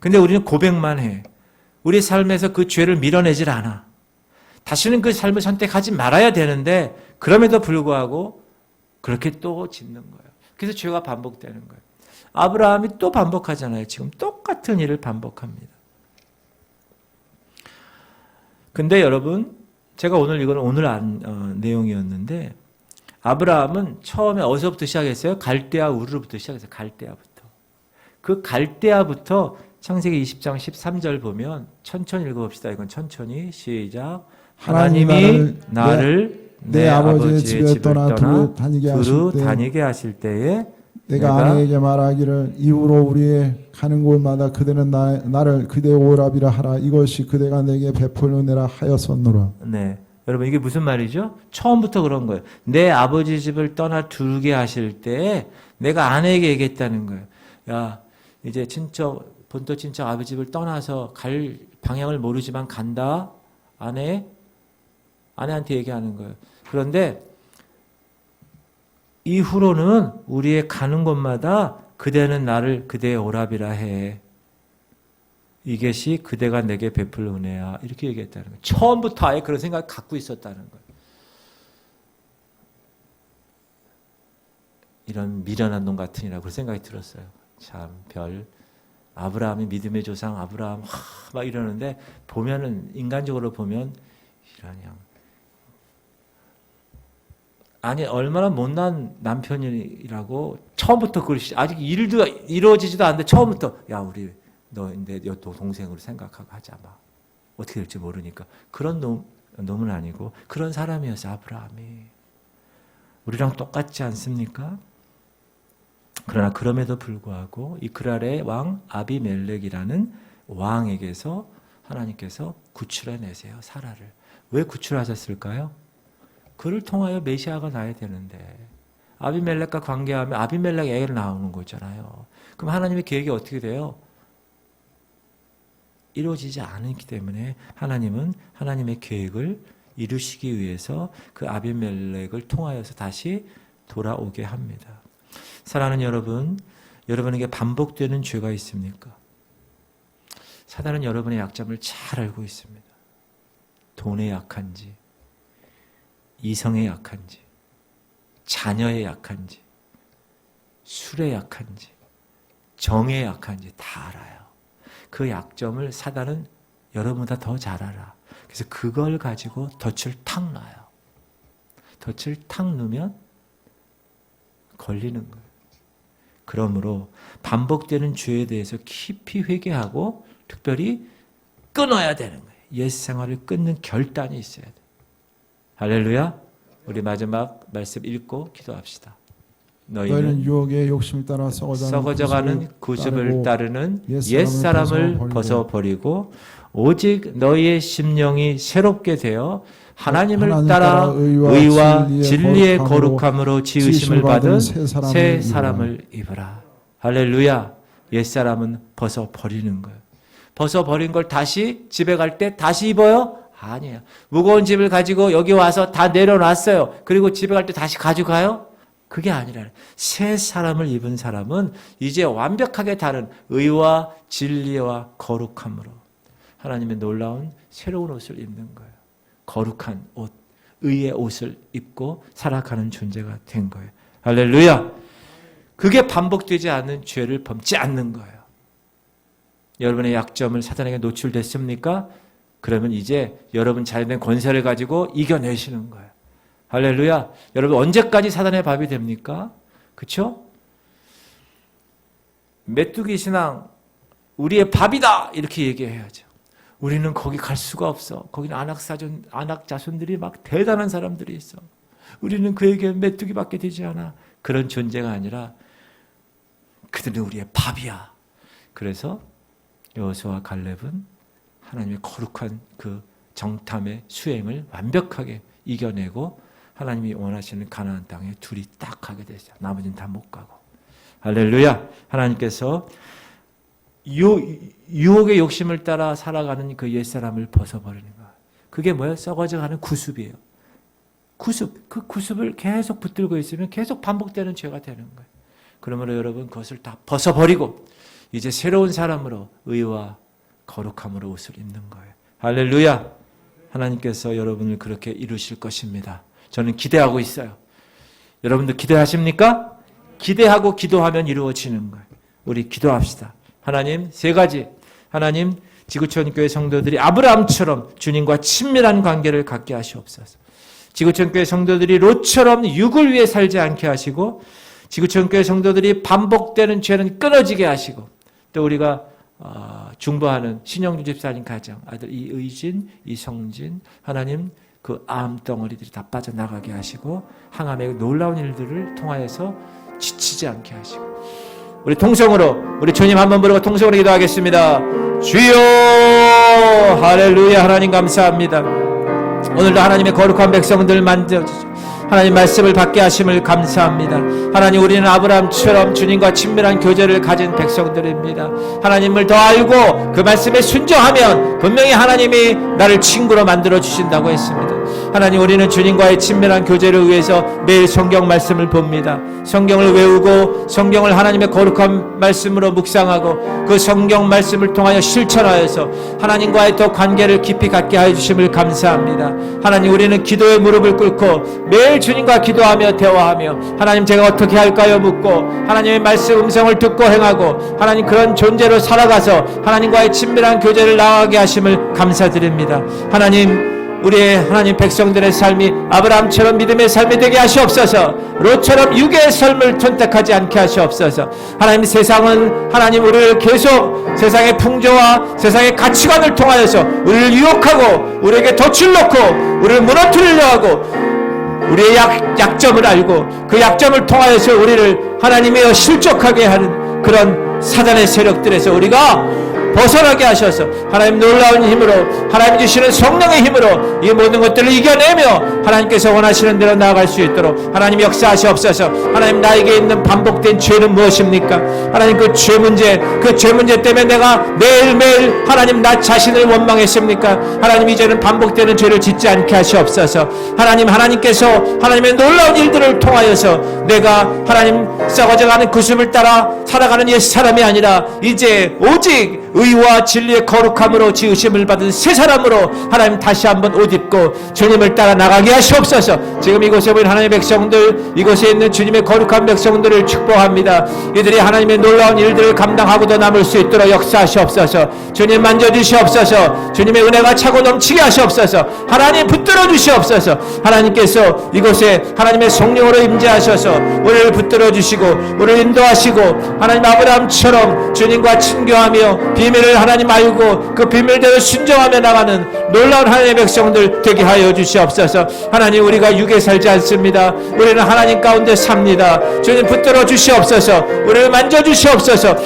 근데 우리는 고백만 해. 우리 삶에서 그 죄를 밀어내질 않아. 다시는 그 삶을 선택하지 말아야 되는데 그럼에도 불구하고 그렇게 또 짓는 거예요. 그래서 죄가 반복되는 거예요. 아브라함이 또 반복하잖아요. 지금 똑같은 일을 반복합니다. 근데 여러분, 제가 오늘 이건 오늘 내용이었는데 아브라함은 처음에 어디서부터 시작했어요? 갈대아 우르부터 시작했어요. 갈대아부터. 그 갈대아부터 창세기 20장 13절 보면 천천히 읽어봅시다. 이건 천천히 시작. 하나님이 나를 내 아버지의 집에 떠나 두루 다니게 하실 때에
내가 아내에게 말하기를 이후로 우리의 가는 곳마다 그대는 나를 그대의 오랍이라 하라. 이것이 그대가 내게 베풀 은혜라 하였었노라.
네, 여러분 이게 무슨 말이죠? 처음부터 그런 거예요. 내 아버지 집을 떠나 두게 하실 때에 내가 아내에게 얘기했다는 거예요. 야, 이제 본토 친척 아버지 집을 떠나서 갈 방향을 모르지만 간다. 아내한테 얘기하는 거예요. 그런데 이후로는 우리의 가는 곳마다 그대는 나를 그대의 오랍이라 해. 이것이 그대가 내게 베풀 은혜야. 이렇게 얘기했다는 거예요. 처음부터 아예 그런 생각을 갖고 있었다는 거예요. 이런 미련한 놈 같으니라고 그런 생각이 들었어요. 참 아브라함이 믿음의 조상 아브라함 막 이러는데 보면은 인간적으로 보면 이러냐. 아니 얼마나 못난 남편이라고 처음부터 아직 일도 이루어지지도 않는데 처음부터 야 우리 너 내 동생으로 생각하고 하자 마. 어떻게 될지 모르니까 그런 놈은 아니고 그런 사람이었어 아브라함이. 우리랑 똑같지 않습니까? 그러나 그럼에도 불구하고 이 그랄의 왕 아비멜렉이라는 왕에게서 하나님께서 구출해내세요. 사라를. 왜 구출하셨을까요? 그를 통하여 메시아가 나야 되는데 아비멜렉과 관계하면 아비멜렉 애를 낳는 거잖아요. 그럼 하나님의 계획이 어떻게 돼요? 이루어지지 않기 때문에 하나님은 하나님의 계획을 이루시기 위해서 그 아비멜렉을 통하여서 다시 돌아오게 합니다. 사랑하는 여러분, 여러분에게 반복되는 죄가 있습니까? 사단은 여러분의 약점을 잘 알고 있습니다. 돈에 약한지, 이성에 약한지, 자녀에 약한지, 술에 약한지, 정에 약한지 다 알아요. 그 약점을 사단은 여러분보다 더 잘 알아. 그래서 그걸 가지고 덫을 탁 놔요. 덫을 탁 놓으면 걸리는 거예요. 그러므로 반복되는 죄에 대해서 깊이 회개하고 특별히 끊어야 되는 거예요. 옛 생활을 끊는 결단이 있어야 돼요. 할렐루야. 우리 마지막 말씀 읽고 기도합시다.
너희는 유혹의 욕심을 따라
썩어져가는 구습을 따르는 옛사람을 벗어버리고 오직 너희의 심령이 새롭게 되어 하나님을 따라 의와 진리의 거룩함으로 지으심을 받은 새 사람을 입으라. 할렐루야. 옛사람은 벗어버리는 거예요. 벗어버린 걸 다시 집에 갈 때 다시 입어요? 아니에요. 무거운 짐을 가지고 여기 와서 다 내려놨어요. 그리고 집에 갈 때 다시 가져가요? 그게 아니라 새 사람을 입은 사람은 이제 완벽하게 다른 의와 진리와 거룩함으로 하나님의 놀라운 새로운 옷을 입는 거예요. 거룩한 옷, 의의 옷을 입고 살아가는 존재가 된 거예요. 할렐루야. 그게 반복되지 않는 죄를 범지 않는 거예요. 여러분의 약점을 사단에게 노출됐습니까? 그러면 이제 여러분 자연된 권세를 가지고 이겨내시는 거예요. 할렐루야. 여러분 언제까지 사단의 밥이 됩니까? 그렇죠? 메뚜기 신앙 우리의 밥이다 이렇게 얘기해야죠. 우리는 거기 갈 수가 없어. 거기는 안악 자손들이 막 대단한 사람들이 있어. 우리는 그에게 메뚜기밖에 되지 않아. 그런 존재가 아니라 그들은 우리의 밥이야. 그래서 여호수아와 갈렙은 하나님의 거룩한 그 정탐의 수행을 완벽하게 이겨내고 하나님이 원하시는 가나안 땅에 둘이 딱 가게 되죠. 나머지는 다 못 가고. 할렐루야. 하나님께서 유혹의 욕심을 따라 살아가는 그 옛사람을 벗어버리는 거예요. 그게 뭐예요? 썩어져가는 구습이에요. 구습. 그 구습을 계속 붙들고 있으면 계속 반복되는 죄가 되는 거예요. 그러므로 여러분 그것을 다 벗어버리고 이제 새로운 사람으로 의와 거룩함으로 옷을 입는 거예요. 할렐루야. 하나님께서 여러분을 그렇게 이루실 것입니다. 저는 기대하고 있어요. 여러분들 기대하십니까? 기대하고 기도하면 이루어지는 거예요. 우리 기도합시다. 하나님 세 가지. 하나님 지구촌 교회 성도들이 아브라함처럼 주님과 친밀한 관계를 갖게 하시옵소서. 지구촌 교회 성도들이 롯처럼 육을 위해 살지 않게 하시고 지구촌 교회 성도들이 반복되는 죄는 끊어지게 하시고 또 우리가 중보하는 신영주 집사님 가정 아들 이의진, 이성진 하나님 그 암덩어리들이 다 빠져나가게 하시고 항암의 놀라운 일들을 통하여서 지치지 않게 하시고 우리 통성으로 우리 주님 한번 부르고 통성으로 기도하겠습니다. 주여 할렐루야. 하나님 감사합니다. 오늘도 하나님의 거룩한 백성들 만들어주시고 하나님 말씀을 받게 하심을 감사합니다. 하나님 우리는 아브라함처럼 주님과 친밀한 교제를 가진 백성들입니다. 하나님을 더 알고 그 말씀에 순종하면 분명히 하나님이 나를 친구로 만들어 주신다고 했습니다. 하나님 우리는 주님과의 친밀한 교제를 위해서 매일 성경 말씀을 봅니다. 성경을 외우고 성경을 하나님의 거룩한 말씀으로 묵상하고 그 성경 말씀을 통하여 실천하여서 하나님과의 더 관계를 깊이 갖게 하여 주심을 감사합니다. 하나님 우리는 기도의 무릎을 꿇고 매일 주님과 기도하며 대화하며 하나님 제가 어떻게 할까요 묻고 하나님의 말씀 음성을 듣고 행하고 하나님 그런 존재로 살아가서 하나님과의 친밀한 교제를 나아가게 하심을 감사드립니다. 하나님 우리의 하나님 백성들의 삶이 아브라함처럼 믿음의 삶이 되게 하시옵소서. 롯처럼 육의 삶을 선택하지 않게 하시옵소서. 하나님 세상은 하나님 우리를 계속 세상의 풍조와 세상의 가치관을 통하여서 우리를 유혹하고 우리에게 덫을 놓고 우리를 무너뜨리려 하고 우리의 약점을 알고 그 약점을 통하여서 우리를 하나님이여 실족하게 하는 그런 사단의 세력들에서 우리가 벗어나게 하셔서 하나님 놀라운 힘으로 하나님 주시는 성령의 힘으로 이 모든 것들을 이겨내며 하나님께서 원하시는 대로 나아갈 수 있도록 하나님 역사하시옵소서. 하나님 나에게 있는 반복된 죄는 무엇입니까? 하나님 그 죄 문제 때문에 내가 매일매일 하나님 나 자신을 원망했습니까? 하나님 이제는 반복되는 죄를 짓지 않게 하시옵소서. 하나님께서 하나님의 놀라운 일들을 통하여서 내가 하나님 썩어져가는 구습을 따라 살아가는 옛 사람이 아니라 이제 오직 의와 진리의 거룩함으로 지으심을 받은 새 사람으로 하나님 다시 한번 옷 입고 주님을 따라 나가게 하시옵소서. 지금 이곳에 보인 하나님의 백성들, 이곳에 있는 주님의 거룩한 백성들을 축복합니다. 이들이 하나님의 놀라운 일들을 감당하고도 남을 수 있도록 역사하시옵소서. 주님 만져주시옵소서. 주님의 은혜가 차고 넘치게 하시옵소서. 하나님 붙들어 주시옵소서. 하나님께서 이곳에 하나님의 성령으로 임재하셔서 우리를 붙들어 주시고 우리를 인도하시고 하나님 아브라함처럼 주님과 친교하며 비밀을 하나님 알고 그 비밀대로 순종하며 나가는 놀라운 하나님의 백성들 되게 하여 주시옵소서. 하나님 우리가 육에 살지 않습니다. 우리는 하나님 가운데 삽니다. 주님 붙들어 주시옵소서. 우리를 만져 주시옵소서.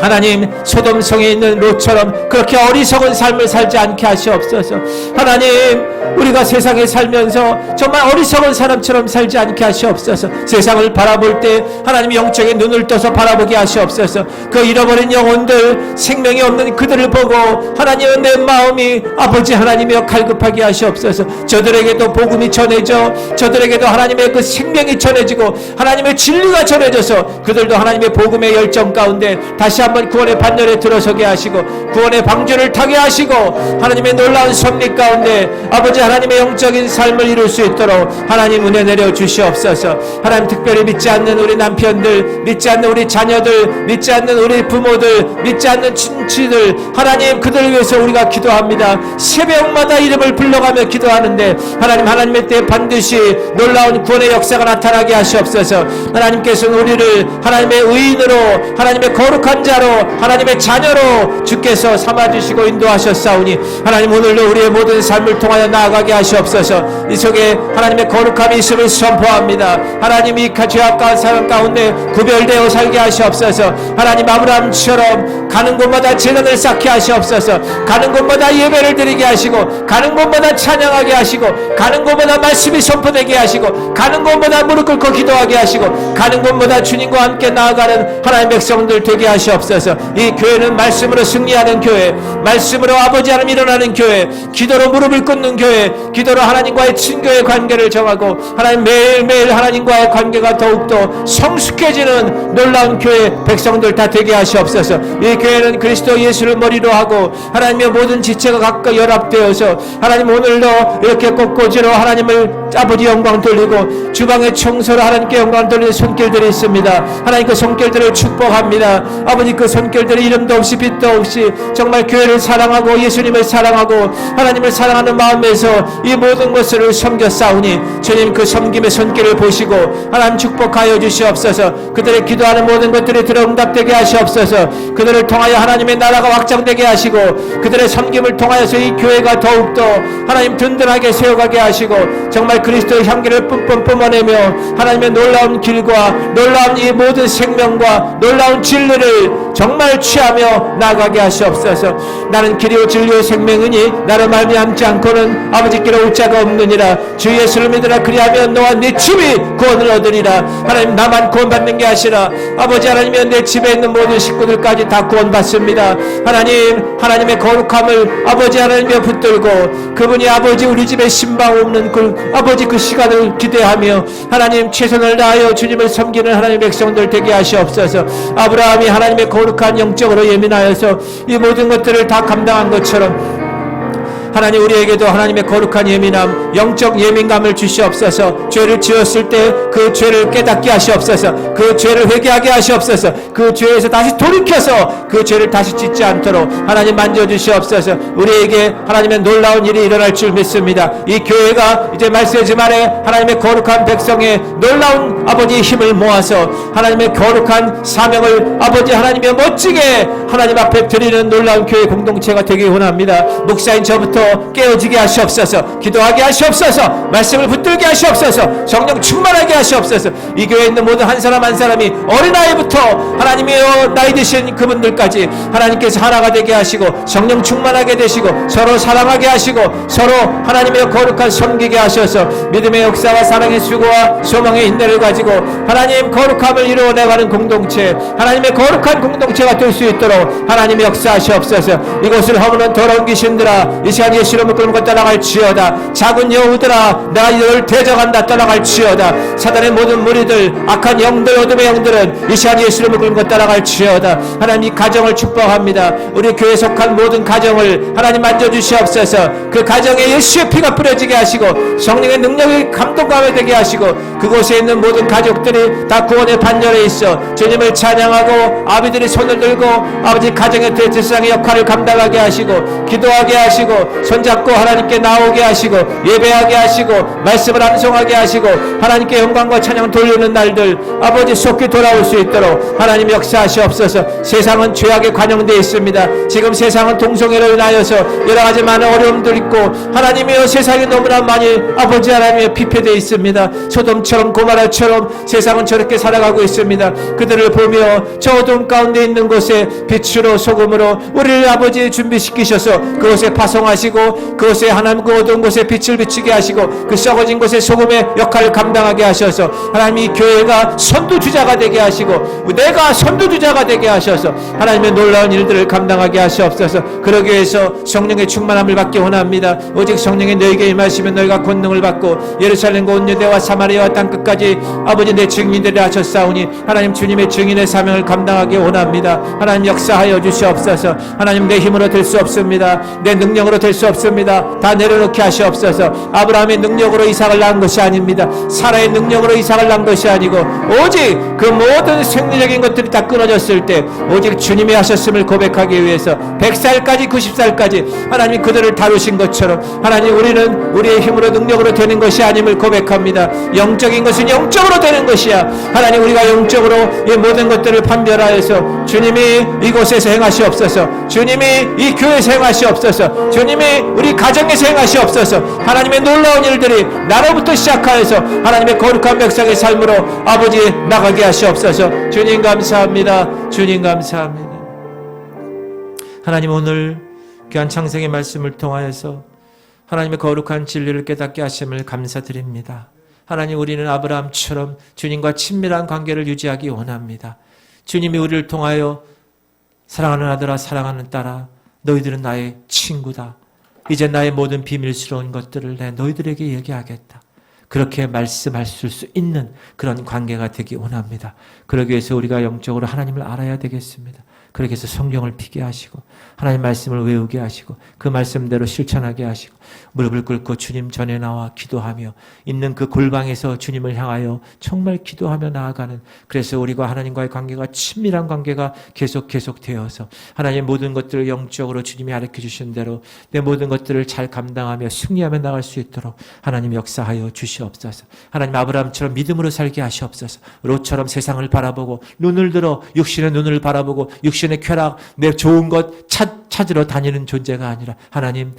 하나님 소돔성에 있는 롯처럼 그렇게 어리석은 삶을 살지 않게 하시옵소서. 하나님 우리가 세상에 살면서 정말 어리석은 사람처럼 살지 않게 하시옵소서. 세상을 바라볼 때 하나님 영적인 눈을 떠서 바라보게 하시옵소서. 그 잃어버린 영혼들, 생명이 없는 그들을 보고 하나님은 내 마음이 아버지 하나님이여 갈급하게 하시옵소서. 저들에게도 복음이 전해져 저들에게도 하나님의 그 생명이 전해지고 하나님의 진리가 전해져서 그들도 하나님의 복음의 열정 가운데 다시 한번 구원의 반열에 들어서게 하시고 구원의 방주를 타게 하시고 하나님의 놀라운 섭리 가운데 아버지 하나님의 영적인 삶을 이룰 수 있도록 하나님 은혜 내려 주시옵소서. 하나님 특별히 믿지 않는 우리 남편들, 믿지 않는 우리 자녀들, 믿지 않는 우리 부모들, 믿지 않는 친지들, 하나님 그들을 위해서 우리가 기도합니다. 새벽마다 이름을 불러가며 기도하는데 하나님의 때에 반드시 놀라운 구원의 역사가 나타나게 하시옵소서. 하나님께서는 우리를 하나님의 의인으로 하나님의 거룩한 자로 하나님의 자녀로 주께서 삼아주시고 인도하셨사오니 하나님 오늘도 우리의 모든 삶을 통하여 나아가게 하시옵소서. 이 속에 하나님의 거룩함이 있음을 선포합니다. 하나님 이 죄악과 사람 가운데 구별되어 살게 하시옵소서. 하나님 아브라함처럼 가는 곳마다 제단을 쌓게 하시옵소서. 가는 곳마다 예배를 드리게 하시고 가는 곳마다 찬양하게 하시고 가는 곳마다 말씀이 선포되게 하시고 가는 곳마다 무릎 꿇고 기도하게 하시고 가는 곳마다 주님과 함께 나아가는 하나님의 백성들 되게 하시옵소서. 이 교회는 말씀으로 승리하는 교회, 말씀으로 아버지 하나님 일어나는 교회, 기도로 무릎을 꿇는 교회, 기도로 하나님과의 친교의 관계를 정하고 하나님 매일매일 하나님과의 관계가 더욱더 성숙해지는 놀라운 교회 백성들 다 되게 하시옵소서. 이 교회는 그리스도 예수를 머리로 하고 하나님의 모든 지체가 각각 연합되어서 하나님 오늘도 이렇게 꽃꽂이로 하나님을 아버지 영광 돌리고 주방의 청소로 하나님께 영광 돌리는 손길들이 있습니다. 하나님 그 손길들을 축복합니다. 아버지 그 손길들이 이름도 없이 빛도 없이 정말 교회를 사랑하고 예수님을 사랑하고 하나님을 사랑하는 마음에서 이 모든 것을 섬겼사오니 주님 그 섬김의 손길을 보시고 하나님 축복하여 주시옵소서. 그들의 기도하는 모든 것들이 들어 응답되게 하시옵소서. 그들을 통하여 하나님의 나라가 확장되게 하시고 그들의 섬김을 통하여서 이 교회가 더욱더 하나님 든든하게 세워가게 하시고 정말 그리스도의 향기를 뿜뿜 뿜어내며 하나님의 놀라운 길과 놀라운 이 모든 생명과 놀라운 진리를 정말 취하며 나아가게 하시옵소서. 나는 길이요 진리요 생명이니 나로 말미암지 않고는 아버지께로 올 자가 없느니라. 주 예수를 믿으라. 그리하면 너와 네 집이 구원을 얻으리라. 하나님 나만 구원받는 게 아니라 아버지 하나님이여 내 집에 있는 모든 식구들까지 다 구원받습니다. 하나님의 거룩함을 아버지 하나님이여 붙들고 그분이 아버지 우리 집에 신방 없는 아버지 그 시간을 기대하며 하나님 최선을 다하여 주님을 섬기는 하나님의 백성들 되게 하시옵소서. 아브라함이 하나님의 거룩한 영적으로 예민하여서 이 모든 것들을 다 감당한 것처럼 하나님 우리에게도 하나님의 거룩한 예민함, 영적 예민감을 주시옵소서. 죄를 지었을 때 그 죄를 깨닫게 하시옵소서. 그 죄를 회개하게 하시옵소서. 그 죄에서 다시 돌이켜서 그 죄를 다시 짓지 않도록 하나님 만져주시옵소서. 우리에게 하나님의 놀라운 일이 일어날 줄 믿습니다. 이 교회가 이제 말세지 말에 하나님의 거룩한 백성의 놀라운 아버지의 힘을 모아서 하나님의 거룩한 사명을 아버지 하나님의 멋지게 하나님 앞에 드리는 놀라운 교회 공동체가 되기 원합니다. 목사인 저부터 깨어지게 하시옵소서. 기도하게 하시옵소서. 말씀을 붙들게 하시옵소서. 성령 충만하게 하시옵소서. 이 교회에 있는 모든 한 사람 한 사람이 어린아이부터 하나님이여 나이 드신 그분들까지 하나님께서 하나가 되게 하시고 성령 충만하게 되시고 서로 사랑하게 하시고 서로 하나님의 거룩한 섬기게 하셔서 믿음의 역사와 사랑의 수고와 소망의 인내를 가지고 하나님 거룩함을 이루어내가는 공동체, 하나님의 거룩한 공동체가 될 수 있도록 하나님의 역사하시옵소서. 이곳을 허무는 더러운 귀신들아 이 시간 귀한 예수 이름을 끌고 따라갈지어다. 작은 여우들아 내가 너를 대적한다. 따라갈지어다. 사단의 모든 무리들, 악한 영들, 어둠의 영들은 이 시간 예수 이름을 끌고 따라갈지어다. 하나님 이 가정을 축복합니다. 우리 교회에 속한 모든 가정을 하나님 만져주시옵소서. 그 가정에 예수의 피가 뿌려지게 하시고 성령의 능력이 감동감에 되게 하시고 그곳에 있는 모든 가족들이 다 구원의 반열에 있어 주님을 찬양하고 아비들이 손을 들고 아버지 가정의 대제사장의 역할을 감당하게 하시고 기도하게 하시고 손잡고 하나님께 나오게 하시고 예배하게 하시고 말씀을 암송하게 하시고 하나님께 영광과 찬양 돌리는 날들 아버지 속히 돌아올 수 있도록 하나님 역사하시옵소서. 세상은 죄악에 관영되어 있습니다. 지금 세상은 동성애로 인하여서 여러 가지 많은 어려움들 있고 하나님이여 세상이 너무나 많이 아버지 하나님의 피폐되어 있습니다. 소돔처럼 고모라처럼 세상은 저렇게 살아가고 있습니다. 그들을 보며 저 어둠 가운데 있는 곳에 빛으로 소금으로 우리를 아버지 준비시키셔서 그곳에 파송하시고 그곳에 하나님 그 어두운 곳에 빛을 비추게 하시고 그 썩어진 곳에 소금의 역할을 감당하게 하셔서 하나님 이 교회가 선두주자가 되게 하시고 내가 선두주자가 되게 하셔서 하나님의 놀라운 일들을 감당하게 하시옵소서. 그러기 위해서 성령의 충만함을 받기 원합니다. 오직 성령이 너에게 임하시면 너희가 권능을 받고 예루살렘과 온 유대와 사마리아와 땅끝까지 아버지 내 증인들이 하셨사오니 하나님 주님의 증인의 사명을 감당하기 원합니다. 하나님 역사하여 주시옵소서. 하나님 내 힘으로 될 수 없습니다. 내 능력으로 될 수 없습니다. 다 내려놓게 하시옵소서. 아브라함의 능력으로 이삭을 낳은 것이 아닙니다. 사라의 능력으로 이삭을 낳은 것이 아니고 오직 그 모든 생리적인 것들이 다 끊어졌을 때 오직 주님이 하셨음을 고백하기 위해서 100살까지 90살까지 하나님이 그들을 다루신 것처럼 하나님 우리는 우리의 힘으로 능력으로 되는 것이 아님을 고백합니다. 영적인 것은 영적으로 되는 것이야. 하나님 우리가 영적으로 이 모든 것들을 판별하여서 주님이 이곳에서 행하시옵소서. 주님이 이 교회에서 행하시옵소서. 주님이 우리 가정에서 행하시옵소서. 하나님의 놀라운 일들이 나로부터 시작하여서 하나님의 거룩한 백성의 삶으로 아버지 나가게 하시옵소서. 주님 감사합니다. 주님 감사합니다. 하나님 오늘 귀한 창세기 말씀을 통하여서 하나님의 거룩한 진리를 깨닫게 하심을 감사드립니다. 하나님 우리는 아브라함처럼 주님과 친밀한 관계를 유지하기 원합니다. 주님이 우리를 통하여 사랑하는 아들아 사랑하는 딸아 너희들은 나의 친구다. 이제 나의 모든 비밀스러운 것들을 내 너희들에게 얘기하겠다. 그렇게 말씀할 수 있는 그런 관계가 되기 원합니다. 그러기 위해서 우리가 영적으로 하나님을 알아야 되겠습니다. 그렇게 해서 성경을 피게 하시고 하나님 말씀을 외우게 하시고 그 말씀대로 실천하게 하시고 무릎을 꿇고 주님 전에 나와 기도하며 있는 그 골방에서 주님을 향하여 정말 기도하며 나아가는 그래서 우리가 하나님과의 관계가 친밀한 관계가 계속 되어서 하나님의 모든 것들을 영적으로 주님이 가르쳐 주신 대로 내 모든 것들을 잘 감당하며 승리하며 나갈 수 있도록 하나님 역사하여 주시옵소서. 하나님 아브라함처럼 믿음으로 살게 하시옵소서. 롯처럼 세상을 바라보고 눈을 들어 육신의 눈을 바라보고 육신의 쾌락 내 좋은 것 찾으러 다니는 존재가 아니라 하나님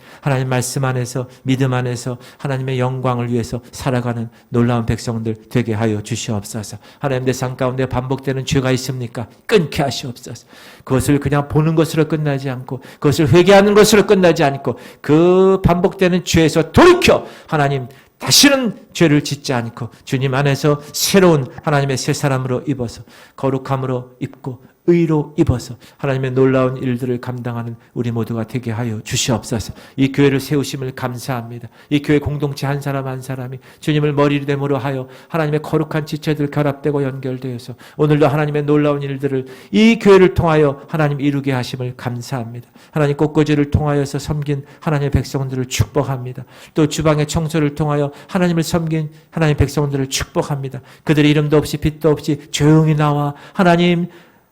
말씀 안에서 믿음 안에서 하나님의 영광을 위해서 살아가는 놀라운 백성들 되게 하여 주시옵소서. 하나님 내 삶 가운데 반복되는 죄가 있습니까? 끊게 하시옵소서. 그것을 그냥 보는 것으로 끝나지 않고 그것을 회개하는 것으로 끝나지 않고 그 반복되는 죄에서 돌이켜 하나님 다시는 죄를 짓지 않고 주님 안에서 새로운 하나님의 새 사람으로 입어서 거룩함으로 입고 의로 입어서 하나님의 놀라운 일들을 감당하는 우리 모두가 되게 하여 주시옵소서. 이 교회를 세우심을 감사합니다. 이 교회 공동체 한 사람 한 사람이 주님을 머리됨으로 하여 하나님의 거룩한 지체들 결합되고 연결되어서 오늘도 하나님의 놀라운 일들을 이 교회를 통하여 하나님 이루게 하심을 감사합니다. 하나님 꽃꽂이를 통하여서 섬긴 하나님의 백성들을 축복합니다. 또 주방의 청소를 통하여 하나님을 섬긴 하나님의 백성들을 축복합니다. 그들의 이름도 없이 빛도 없이 조용히 나와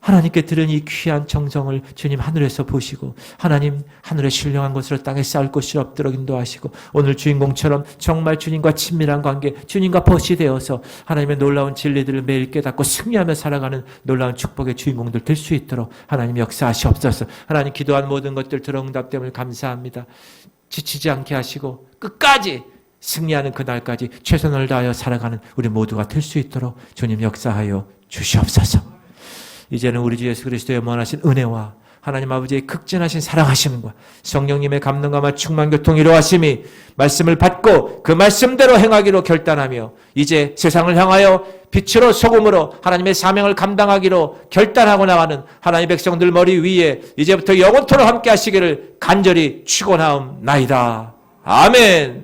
하나님께 들은 이 귀한 정성을 주님 하늘에서 보시고 하나님 하늘에 신령한 것으로 땅에 쌓을 곳이 없도록 인도하시고 오늘 주인공처럼 정말 주님과 친밀한 관계 주님과 벗이 되어서 하나님의 놀라운 진리들을 매일 깨닫고 승리하며 살아가는 놀라운 축복의 주인공들 될 수 있도록 하나님 역사하시옵소서. 하나님 기도한 모든 것들 들어 응답됨을 감사합니다. 지치지 않게 하시고 끝까지 승리하는 그날까지 최선을 다하여 살아가는 우리 모두가 될 수 있도록 주님 역사하여 주시옵소서. 이제는 우리 주 예수 그리스도의 원하신 은혜와 하나님 아버지의 극진하신 사랑하심과 성령님의 감동감화 충만 교통 이루하심이 말씀을 받고 그 말씀대로 행하기로 결단하며 이제 세상을 향하여 빛으로 소금으로 하나님의 사명을 감당하기로 결단하고 나가는 하나님의 백성들 머리 위에 이제부터 영원토록 함께 하시기를 간절히 축원하옵나이다. 아멘.